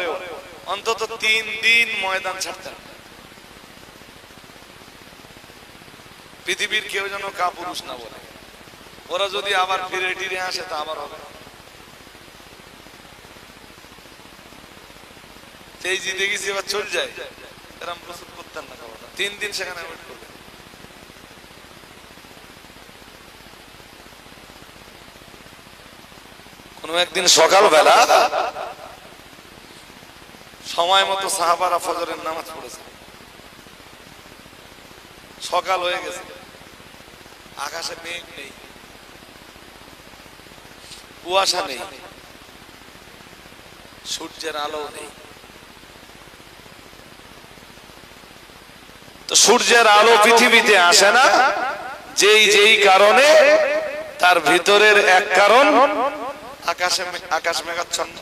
অন্তত 3 দিন ময়দান ছাড়তেন। পৃথিবীর কেউ যেন কাপুরুষ না বলে, ওরা যদি আবার ফিরে টিরে আসে তা আবার হবে। এই জিতে গেছি এবার চলে যায়, এরকম প্রস্তুত করতেন না। 3 দিন সেখানে ওয়েট করতেন। কোন একদিন সকালবেলা সময় মতো সাহাবারা ফজরের নামাজ পড়েছে। সকাল হয়ে গেছে, আকাশে মেঘ নেই, কুয়াশা নেই, সূর্যের আলো নেই। তো সূর্যের আলো পৃথিবীতে আসে না, যেই কারণে তার ভিতরের এক কারণ আকাশ মেঘাচ্ছন্ন।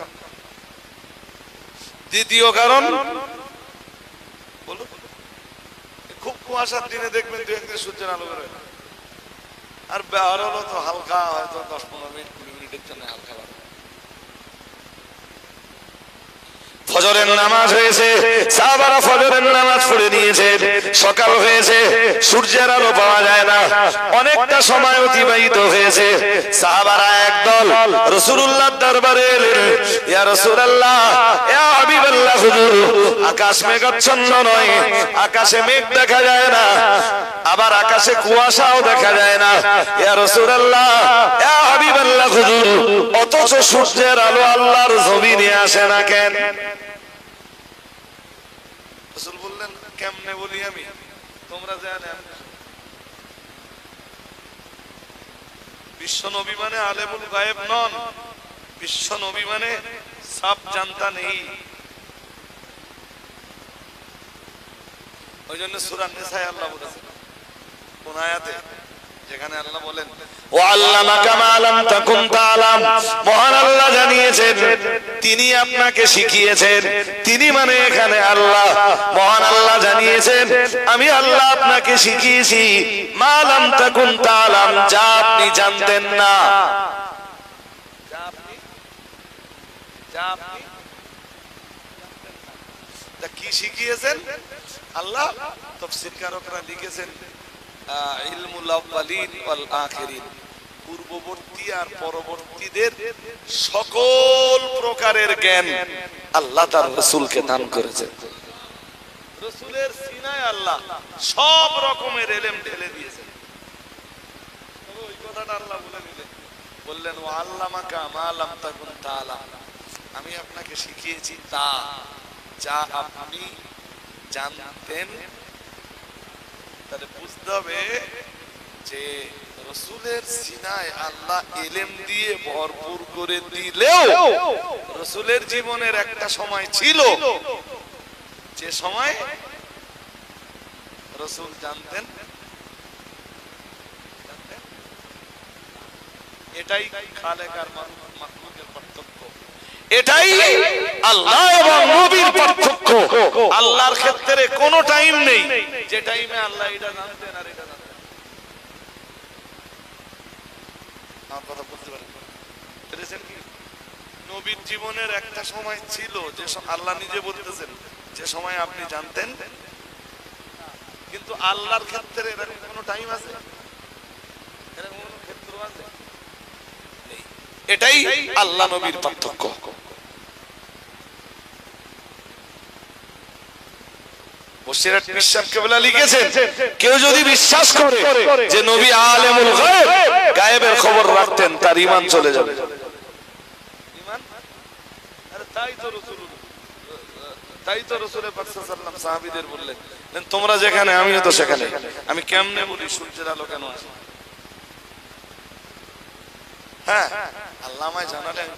দ্বিতীয় কারণ খুব কুয়াশার দিনে দেখবেন 2-1 দিন সূর্যের আলো বেরোয় না। আর ব্যবহার হলো তো হালকা, হয়তো 10-15 মিনিট 20 মিনিটের জন্য হালকা। ফজরের নামাজ হয়েছে, সাহাবারা ফজরের নামাজ পড়ে নিয়েছে, সকাল হয়েছে, সূর্যের আলো পাওয়া যায় না, অনেকটা সময় অতিবাহিত হয়েছে। সাহাবারা একদল রাসূলুল্লাহর দরবারে এলেন, ইয়া রাসূলুল্লাহ, ইয়া হাবিবাল্লাহ, হুজুর আকাশ মেঘাচ্ছন্ন নয়, আকাশে মেঘ দেখা যায় না, আবার আকাশে কুয়াশাও দেখা যায় না, ইয়া রাসূলুল্লাহ, ইয়া হাবিবাল্লাহ, হুজুর অথচ সূর্যের আলো আল্লাহর জমিনে আসে না কেন? রাসূল বললেন, কেমনে বলি আমি, তোমরা জানেন বিশ্ব নবী মানে আলেমুল গায়েব নন, বিশ্ব নবী মানে সব জানতা নেই। ওই জন্য সূরা নিসায় আল্লাহ বলেছেন কোন আয়াতে, যেখানে আল্লাহ বলেন ওয়াল্লামাকা মা লাম তাকুন তাআলাম, মহান আল্লাহ জানিয়েছেন, তিনি আপনাকে শিখিয়েছেন, তিনি মানে এখানে আল্লাহ, মহান আল্লাহ জানিয়েছেন আমি আল্লাহ আপনাকে শিখিয়েছি মা লাম তাকুন তাআলাম, যা আপনি জানতেন না। তা কি শিখিয়েছেন আল্লাহ? তাফসীরকারকরা লিখেছেন ইলমুল আউয়ালিন ওয়াল আখিরিন, পূর্ববর্তী আর পরবর্তীদের সকল প্রকারের জ্ঞান আল্লাহ তার রাসূলকে দান করেছেন। রাসূলের সিনায় আল্লাহ সব রকমের ইলম ঢেলে দিয়েছেন। ওই কথাটা আল্লাহ বলে দিলেন, বললেন ওয়া আল্লামাকা মা লাম তাকুন তাআলাম, আমি আপনাকে শিখিয়েছি তা যা আপনি জানতেন। তাহলে বুঝতে হবে যে রাসূলের সিনায় আল্লাহ ইলম দিয়ে ভরপুর করে দিলেও রাসূলের জীবনের একটা সময় ছিল যে সময় রাসূল জানতেন। এটাই খালেক আর মাখলুকের পার্থক্য, এটাই আল্লাহ এবং নবীর পার্থক্য। আল্লাহর ক্ষেত্রে কোনো টাইম নেই যে টাইমে আল্লাহ এটা জানতেন আর এটা জানতেন। আমার কথা বুঝতে পেরেছেন কি? নবীর জীবনের একটা সময় ছিল যে আল্লাহ নিজে বলতেছেন যে সময় আপনি জানতেন, কিন্তু আল্লাহর ক্ষেত্রে এরকম কোনো টাইম আছে? এরকম কোনো ক্ষেত্র আছে? এটাই আল্লাহ নবীর পার্থক্য। বশিরাত বিশ্বাস কেবলা লিখেছেন, কেউ যদি বিশ্বাস করে যে নবী আলেমুল গায়ব, গায়েবের খবর রাখতেন, তার ঈমান চলে যাবে। ঈমান? আরে তাই তো রাসূল পাক সাল্লাল্লাহু আলাইহি ওয়াসাল্লাম সাহাবীদের বললেন, তোমরা যেখানে আমিও তো সেখানে। আমি কেমনে বলি সূর্যের আলো কেন আসে? হ্যাঁ, আল্লাহ আমায় জানালেন।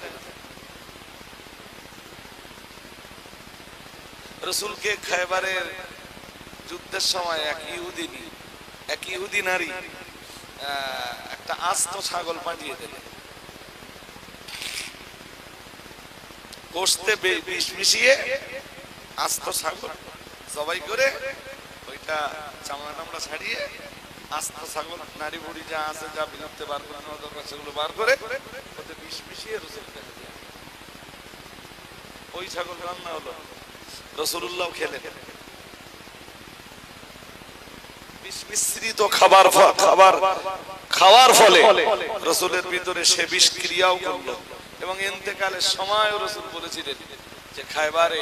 রাসূলকে খায়বারের যুদ্ধের সময় এক ইহুদি নারী একটা আস্ত ছাগল পাঠিয়ে দিলেন, গোশতে বিষ মিশিয়ে আস্ত ছাগল জবাই করে ওইটা চামড়া টামড়া ছাড়িয়ে আস্ত ছাগল নারী বুড়ি যা আছে, যা বিলুপ্তে বার করে নেওয়া দরকার সেগুলো বার করে ওতে বিষ মিশিয়ে রাসূলকে দিলেন। ওই ছাগল রান্না হলো, রাসূলুল্লাহ খেলেন। বিষ মিশ্রিত খাবার খাওয়ার ফলে রাসূলের ভিতরে সে বিষ ক্রিয়াও করলো, এবং ইন্তেকালের সময় রাসূল বলেছিলেন যে খায়বারে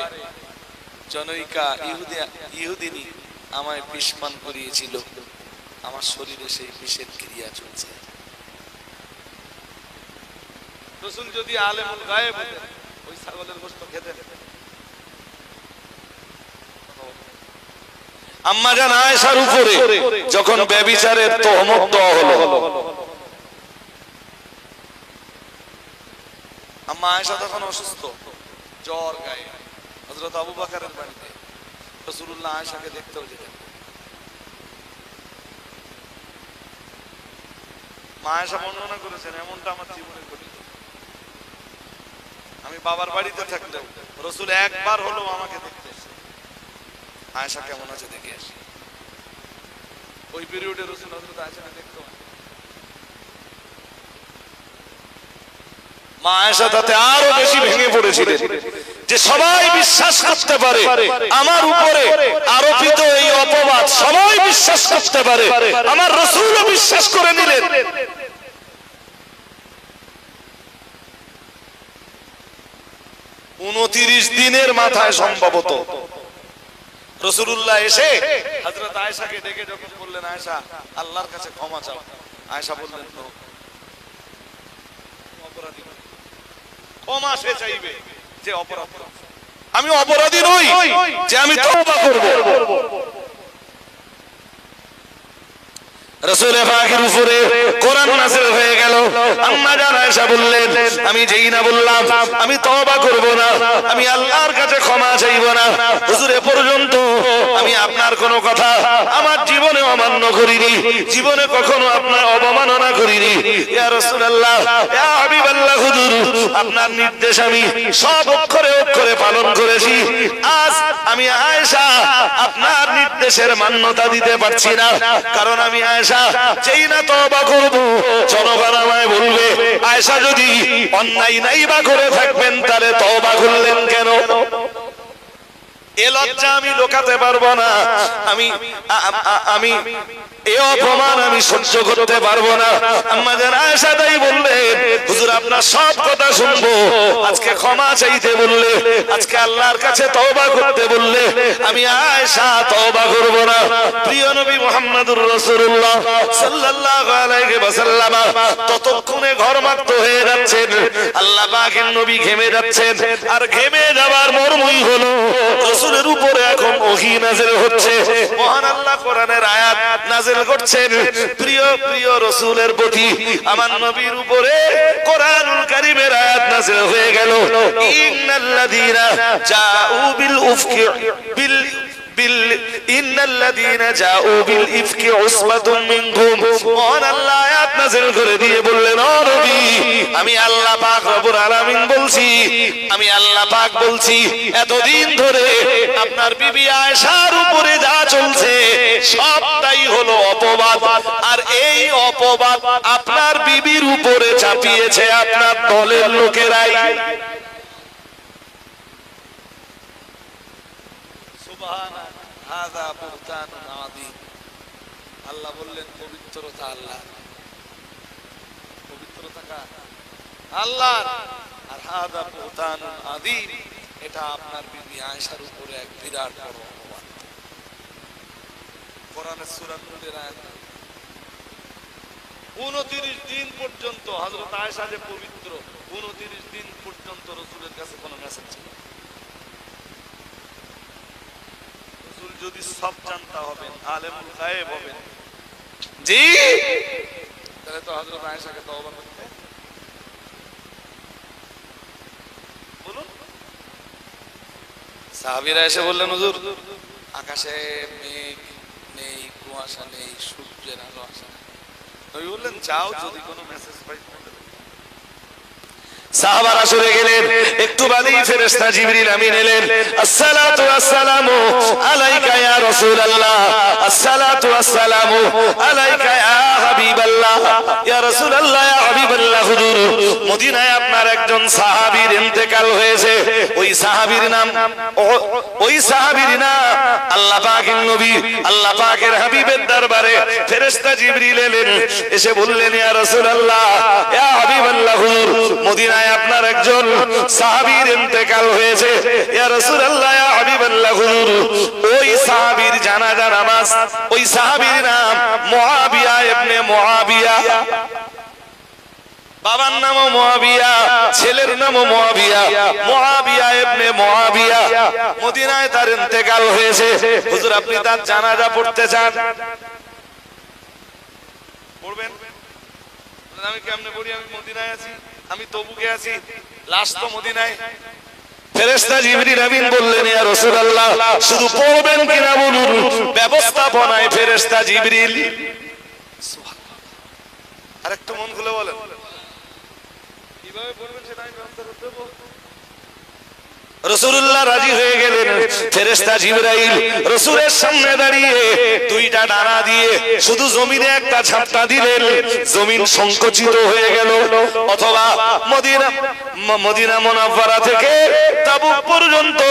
জনৈকা ইহুদিনী আমায় বিষ পান করিয়েছিল, আমার শরীরে সেই বিষের ক্রিয়া চলছে। রাসূল যদি আলেমুল গায়েব হতেন, ওই ছাগলের গোশত খেতেন। আম্মা জান আয়েশার উপরে যখন ব্যভিচারের তহমত দেওয়া হলো, আম্মা আয়েশা তখন অসুস্থ, জ্বর গায়ে, হযরত আবু বকরের বাড়িতে রাসূলুল্লাহ আয়েশাকে দেখতেও যেতেন। মা আয়েশা বর্ণনা করেছেন, এমনটা আমার জীবনে ঘটিত। আমি বাবার বাড়িতে থাকলেও রাসূল একবার হলো আমাকে দেখতে এসে আয়েশা কেমন আছে দেখে আসি। ওই পিরিয়ডে রাসূল হযরত আয়েশাকে দেখতো। মা আয়েশা তাতে আরো বেশি ভেঙে পড়েছিলেন যে সবাই বিশ্বাস করতে পারে আমার উপরে আরোপিত এই অপবাদ সবাই বিশ্বাস করতে পারে, আমার রাসূলও বিশ্বাস করে নিলেন। 29 দিনের মাথায় সম্ভবত রাসূলুল্লাহ এসে হযরত আয়েশাকে ডেকে যখন বললেন, আয়েশা আল্লাহর কাছে ক্ষমা চাও। আয়েশা বললেন, অপরাধী ক্ষমা সে চাইবে যে অপরাধ, আমি অপরাধী নই যে আমি তওবা করব। রাসূল পাকের উপরে কোরআন নাযিল হয়ে গেল। আম্মা জান আয়েশা বললেন, আমি যেই না বললাম আমি তওবা করব না, আমি আল্লাহর কাছে ক্ষমা চাইব না, হুজুর এ পর্যন্ত আমি আপনার কোনো কথা আমার জীবনে অমান্য করিনি, জীবনে কখনো আপনার অবমাননা করিনি। ইয়া রাসূলুল্লাহ, ইয়া হাবিবাল্লাহ, হুজুর আপনার নির্দেশ আমি সব অক্ষরে অক্ষরে পালন করেছি। আজ আমি আয়েশা আপনার নির্দেশের মান্যতা দিতে পারছি না, কারণ আমি আয়েশা যেই না তওবা করব জনগণ আমায় বলবে, আয়েশা যদি অন্যায় নাই বা করে থাকবেন তাহলে তওবা করলেন কেন? এ লজ্জা আমি লুকাতে পারবো না, আমি এই অপমান আমি সহ্য করতে পারবো না। আম্মা জান আয়েশা তাই বললেন, হুজুর আপনার সব কথা শুনবো, আজকে ক্ষমা চাইতে বললে, আজকে আল্লাহর কাছে তওবা করতে বললে আমি আয়েশা তওবা করব না। প্রিয় নবী মুহাম্মদুর রাসূলুল্লাহ সাল্লাল্লাহু আলাইহি ওয়াসাল্লাম ততক্ষণে ঘরমাক্ত হয়ে যাচ্ছেন, আল্লাহ পাকের নবী ঘেমে যাচ্ছেন, আর ঘেমে যাওয়ার মর্মই হলো রাসূলের উপরে এখন ওহী নাযিল হচ্ছে। মহান আল্লাহ কোরআনের আয়াত নাযিল করছেন প্রিয় প্রিয় রাসূলের প্রতি, আমার নবীর উপরে কোরআনুল কারীমের আয়াত নাযিল হয়ে গেল। ইন্নাল্লাযীনা জাউ বিল উফকি ইন্নাল্লাযীনা জাউ বিল ইফকি উসবাতুম মিনকুম। মহান আল্লাহ আয়াত নাযিল করে দিয়ে বললেন, ও নবী আমি আল্লাহ পাক রব্বুল আলামিন বলছি, আমি আল্লাহ পাক বলছি, এতদিন ধরে আপনার বিবি আয়েশার উপরে যা চলছে সবটাই হলো অপবাদ, আর এই অপবাদ আপনার বিবির উপরে চাপিয়েছে আপনার দলের লোকেরাই। আল্লাহ বললেন পবিত্রতা আল্লাহ, পবিত্রতা কার? আল্লাহ। আর হাদা বুহতানুন আযীম, এটা আপনার বিবি আয়েশার উপরে এক বিরাট বড় অপবাদ। কোরআনের সূরা নূরের আয়াত 29 দিন পর্যন্ত হযরত আয়েশা যে পবিত্র, 29 দিন পর্যন্ত রাসূলের কাছে কোনো মেসেজ ছিল না। রাসূল যদি সব জানতা হবেন, আলেমুল গায়েব হবেন, জি তাহলে তো হযরত আয়েশাকে তওবা করতে বলুন। সাহাবীরা এসে বললেন, হুজুর আকাশে মেঘ নেই, কুয়াশা নেই, সূর্যের আলো আসে না। নবী বললেন, যাও যদি কোনো মেসেজ পাই। সাহাবারা সরে গেলেন, একটু বাদেই ফেরেশতা জিবরিল আমিন এলেন। আসসালাতু ওয়াসসালামু আলাইকা ইয়া রাসূলুল্লাহ, আসসালাতু ওয়াসসালামু আলাইকা ইয়া হাবিবাল্লাহ, ইয়া রাসূলুল্লাহ, ইয়া হাবিবাল্লাহ। হুজুর মদিনায় আপনার একজন সাহাবীর ইন্তেকাল হয়েছে, ওই সাহাবীর নাম আল্লাহ পাকের নবী, আল্লাহ পাকের হাবিবের দরবারে ফেরেশতা জিবরিল এলেন, এসে বললেন, ইয়া রাসূলুল্লাহ, ইয়া হাবিবাল্লাহ, হুজুর মদিনায় আপনার একজন সাহাবীর ইন্তেকাল হয়েছে, ইয়া রাসূলুল্লাহ, ইয়া হাবিবাল্লাহ। হুজুর ওই সাহাবীর জানাজা নামাজ, ওই সাহাবীর নাম মুআবিয়া ইবনে মুআবিয়া, বাবার নামও মুআবিয়া, ছেলের নামও মুআবিয়া, মুআবিয়া ইবনে মুআবিয়া। মদিনায় তার ইন্তেকাল হয়েছে। হুজুর আপনি তার জানাজা পড়তে চান? পড়বেন? আমি কেমনে পড়ি? আমি মদিনায় আছি, আমি তবুকে আছি, লাশ তো মদিনায়। ফেরেশতা জিবরিল আমিন বললেন, ইয়া রাসূলুল্লাহ শুধু পড়বেন কিনা বলুন। ব্যবস্থাপনায় ফেরেশতা জিবরিল। সুবহানাল্লাহ। আরেকটু মন খুলে বলেন, কিভাবে পড়বেন সেটা আমি ব্যবস্থা করতে দেব। রাসূলুল্লাহ রাজি হয়ে গেলেন। ফেরেশতা জিবরাইল রাসূলের সামনে দাঁড়িয়ে দুইটা ডানা দিয়ে শুধু জমিনে একটা ঝাপটা দিলেন, জমিন সংকুচিত হয়ে গেল। অথবা মদিনা মুনাওয়ারা থেকে তাবুক পর্যন্ত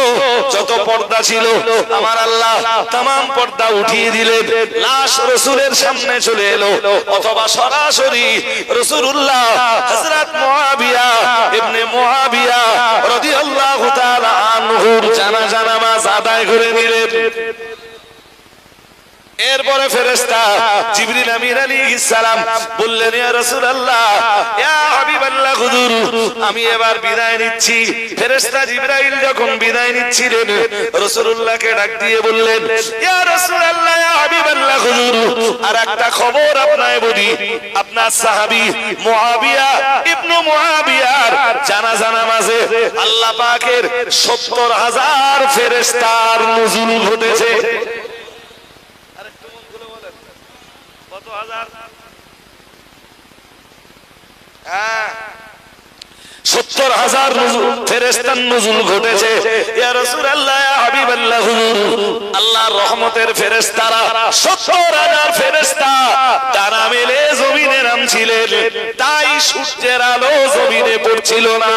যত পর্দা ছিল আমার আল্লাহ तमाम পর্দা উঠিয়ে দিলেন, লাশ রাসূলের সামনে চলে এলো। অথবা সরাসরি রাসূলুল্লাহ হযরত মুআবিয়া ইবনে মুআবিয়া রাদিয়াল্লাহু তাআলা আনহুর জানাজা নামাজ আদায় করে নিলেন। এরপরে ফেরেশতা জিবরিল আমিন আলাইহিস সালাম বললেন, ইয়া রাসূলুল্লাহ, ইয়া হাবিবাল্লাহ, হুজুর আমি এবার বিদায় নিচ্ছি। ফেরেশতা জিবরাইল যখন বিদায় নিচ্ছিলেন, রাসূলুল্লাহকে ডাক দিয়ে বললেন, ইয়া রাসূলুল্লাহ, ইয়া হাবিবাল্লাহ, হুজুর আর একটা খবর আপনাকে বলি, আপনার সাহাবী মুআবিয়া ইবনে মুআবিয়ার জানাজা নামাজে আল্লাহ পাকের ৭০,০০০ ফেরেশতার নুজুল ঘটেছে। ৭০,০০০ ফেরেশতার নুজুল ঘটেছে। ইয়া রাসূলুল্লাহ, ইয়া হাবিবাল্লাহ, হুজুর আল্লাহর রহমতের ফেরেশতারা ৭০,০০০ ফেরেশতা তারা মেলে জমিনে নামছিলেন, তাই সূর্যের আলো জমিনে পড়ছিল না।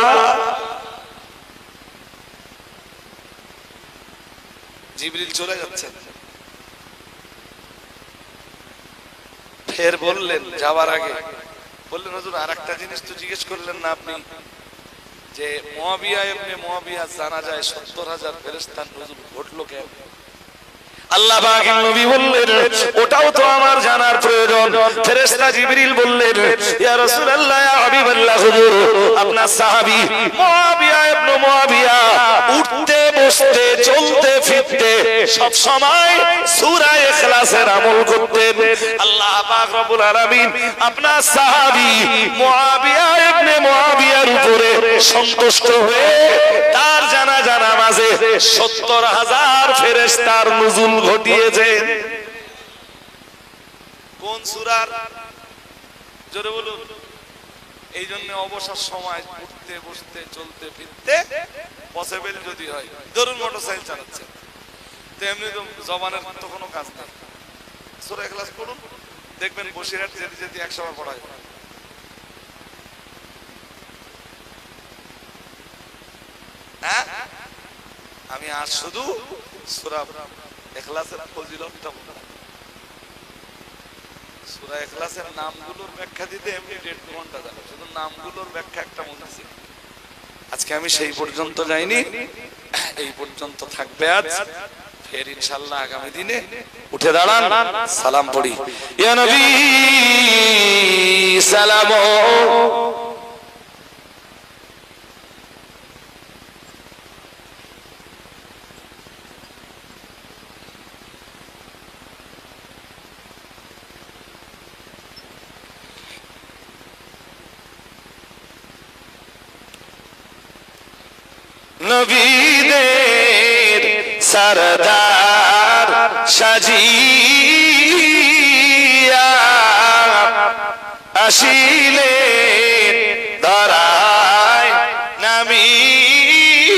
জিবরিল চলে যাচ্ছেন, ফের বললেন যাওয়ার আগে বললেন, হুজুর আরেকটা জিনিস তো জিজ্ঞেস করলেন না আপনি, যে মুআবিয়া ইবনে মুআবিয়া জানাজায় ৭০,০০০ ফেরেশতার নুজুল ঘটলো কেন? আল্লাহ পাকের নবী বললেন, ওটাও তো আমার জানার প্রয়োজন। ফেরেশতা জিবরিল বললেন, ইয়া রাসূলুল্লাহ, ইয়া হাবিবাল্লাহ, হুজুর আপনার সাহাবী মুআবিয়া ইবনে মুআবিয়া উঠতে বসতে চলতে ফিরতে সব সময় সূরা ইখলাসের আমল করতেন। আল্লাহ পাক রব্বুল আলামিন আপনার সাহাবী মুআবিয়া ইবনে মুআবিয়ার উপরে সন্তুষ্ট হয়ে তার জানাজা নামাজে ৭০,০০০ ফেরেশতার নুজুল ঘটিয়েছেন। কোন সূরার? জোরে বলুন। এই জন্য অবসর সময় উঠতে বসতে চলতে ফিরতে পসিবল যদি হয়, ধরুন মোটরসাইকেল চালাচ্ছেন, তো এমনি তো জবানের তো কোনো কাজ নেই, সূরা ইখলাস পড়ুন, দেখবেন বসিরহাট যেতে যেতে একসময় পড়ায়। হ্যাঁ, আমি আজ শুধু সূরা ইখলাসের ফজিলতটা বলবো। সূরা ইখলাসের নামগুলোর ব্যাখ্যা দিতে এমনি 1.5 ঘন্টা যাবে, শুধু নামগুলোর ব্যাখ্যা একটা বলতেছি। আজকে আমি সেই পর্যন্ত যাইনি, এই পর্যন্ত থাকবে আজ। ফের ইনশাআল্লাহ আগামী দিনে উঠে দাঁড়ান, সালাম পড়ি। ইয়া নবী সালাম। নবীদের সরদার সাজিয়া আসিলেন ধরায় নামিয়া,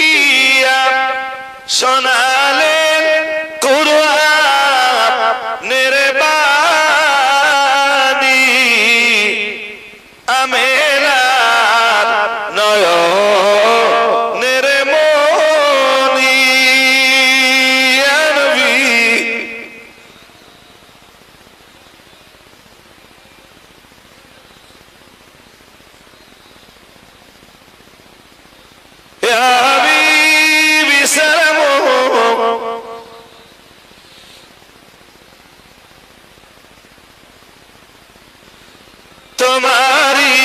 শোনালেন কুরআনের বাণী, আমেনার নয়নের মনি। ইয়া নবী ইয়া হাবিবি সালাম। তোমারি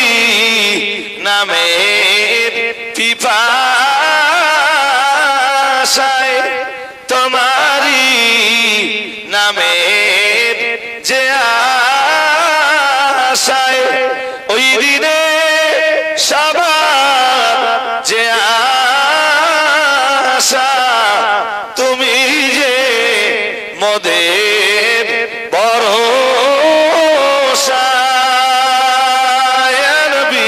নামের পিপাসায়, তোমারি নামের যে আশায়, ওই দিনে সবার যে আশা, তুমি যে মোদের ভরসা। ইয়া নবী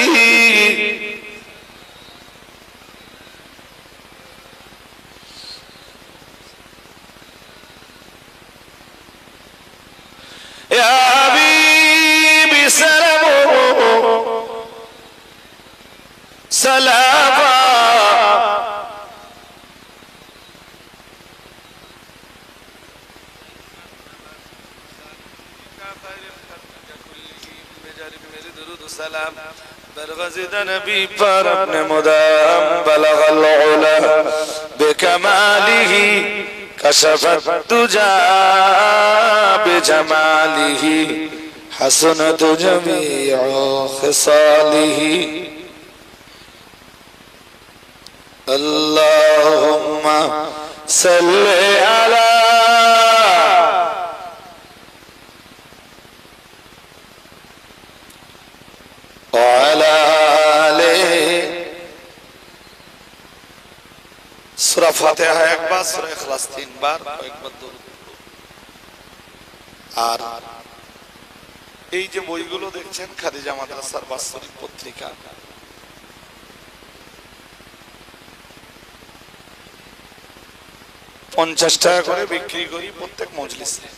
সালামা سلام برغزد نبی پر اپنے مدام بلغ العلا بکماله کشفت دجا بجماله حسنت جمیع خصاله اللهم صل على وعلى آله সূরা ফাতিহা একবার, সূরা ইখলাস তিনবার, কয়েকবার দরুদ। আর এই যে বইগুলো দেখছেন খাদিজা মাদ্রাসার বাৎসরিক পত্রিকা, 50 টাকা করে বিক্রি করি প্রত্যেক মজলিসে।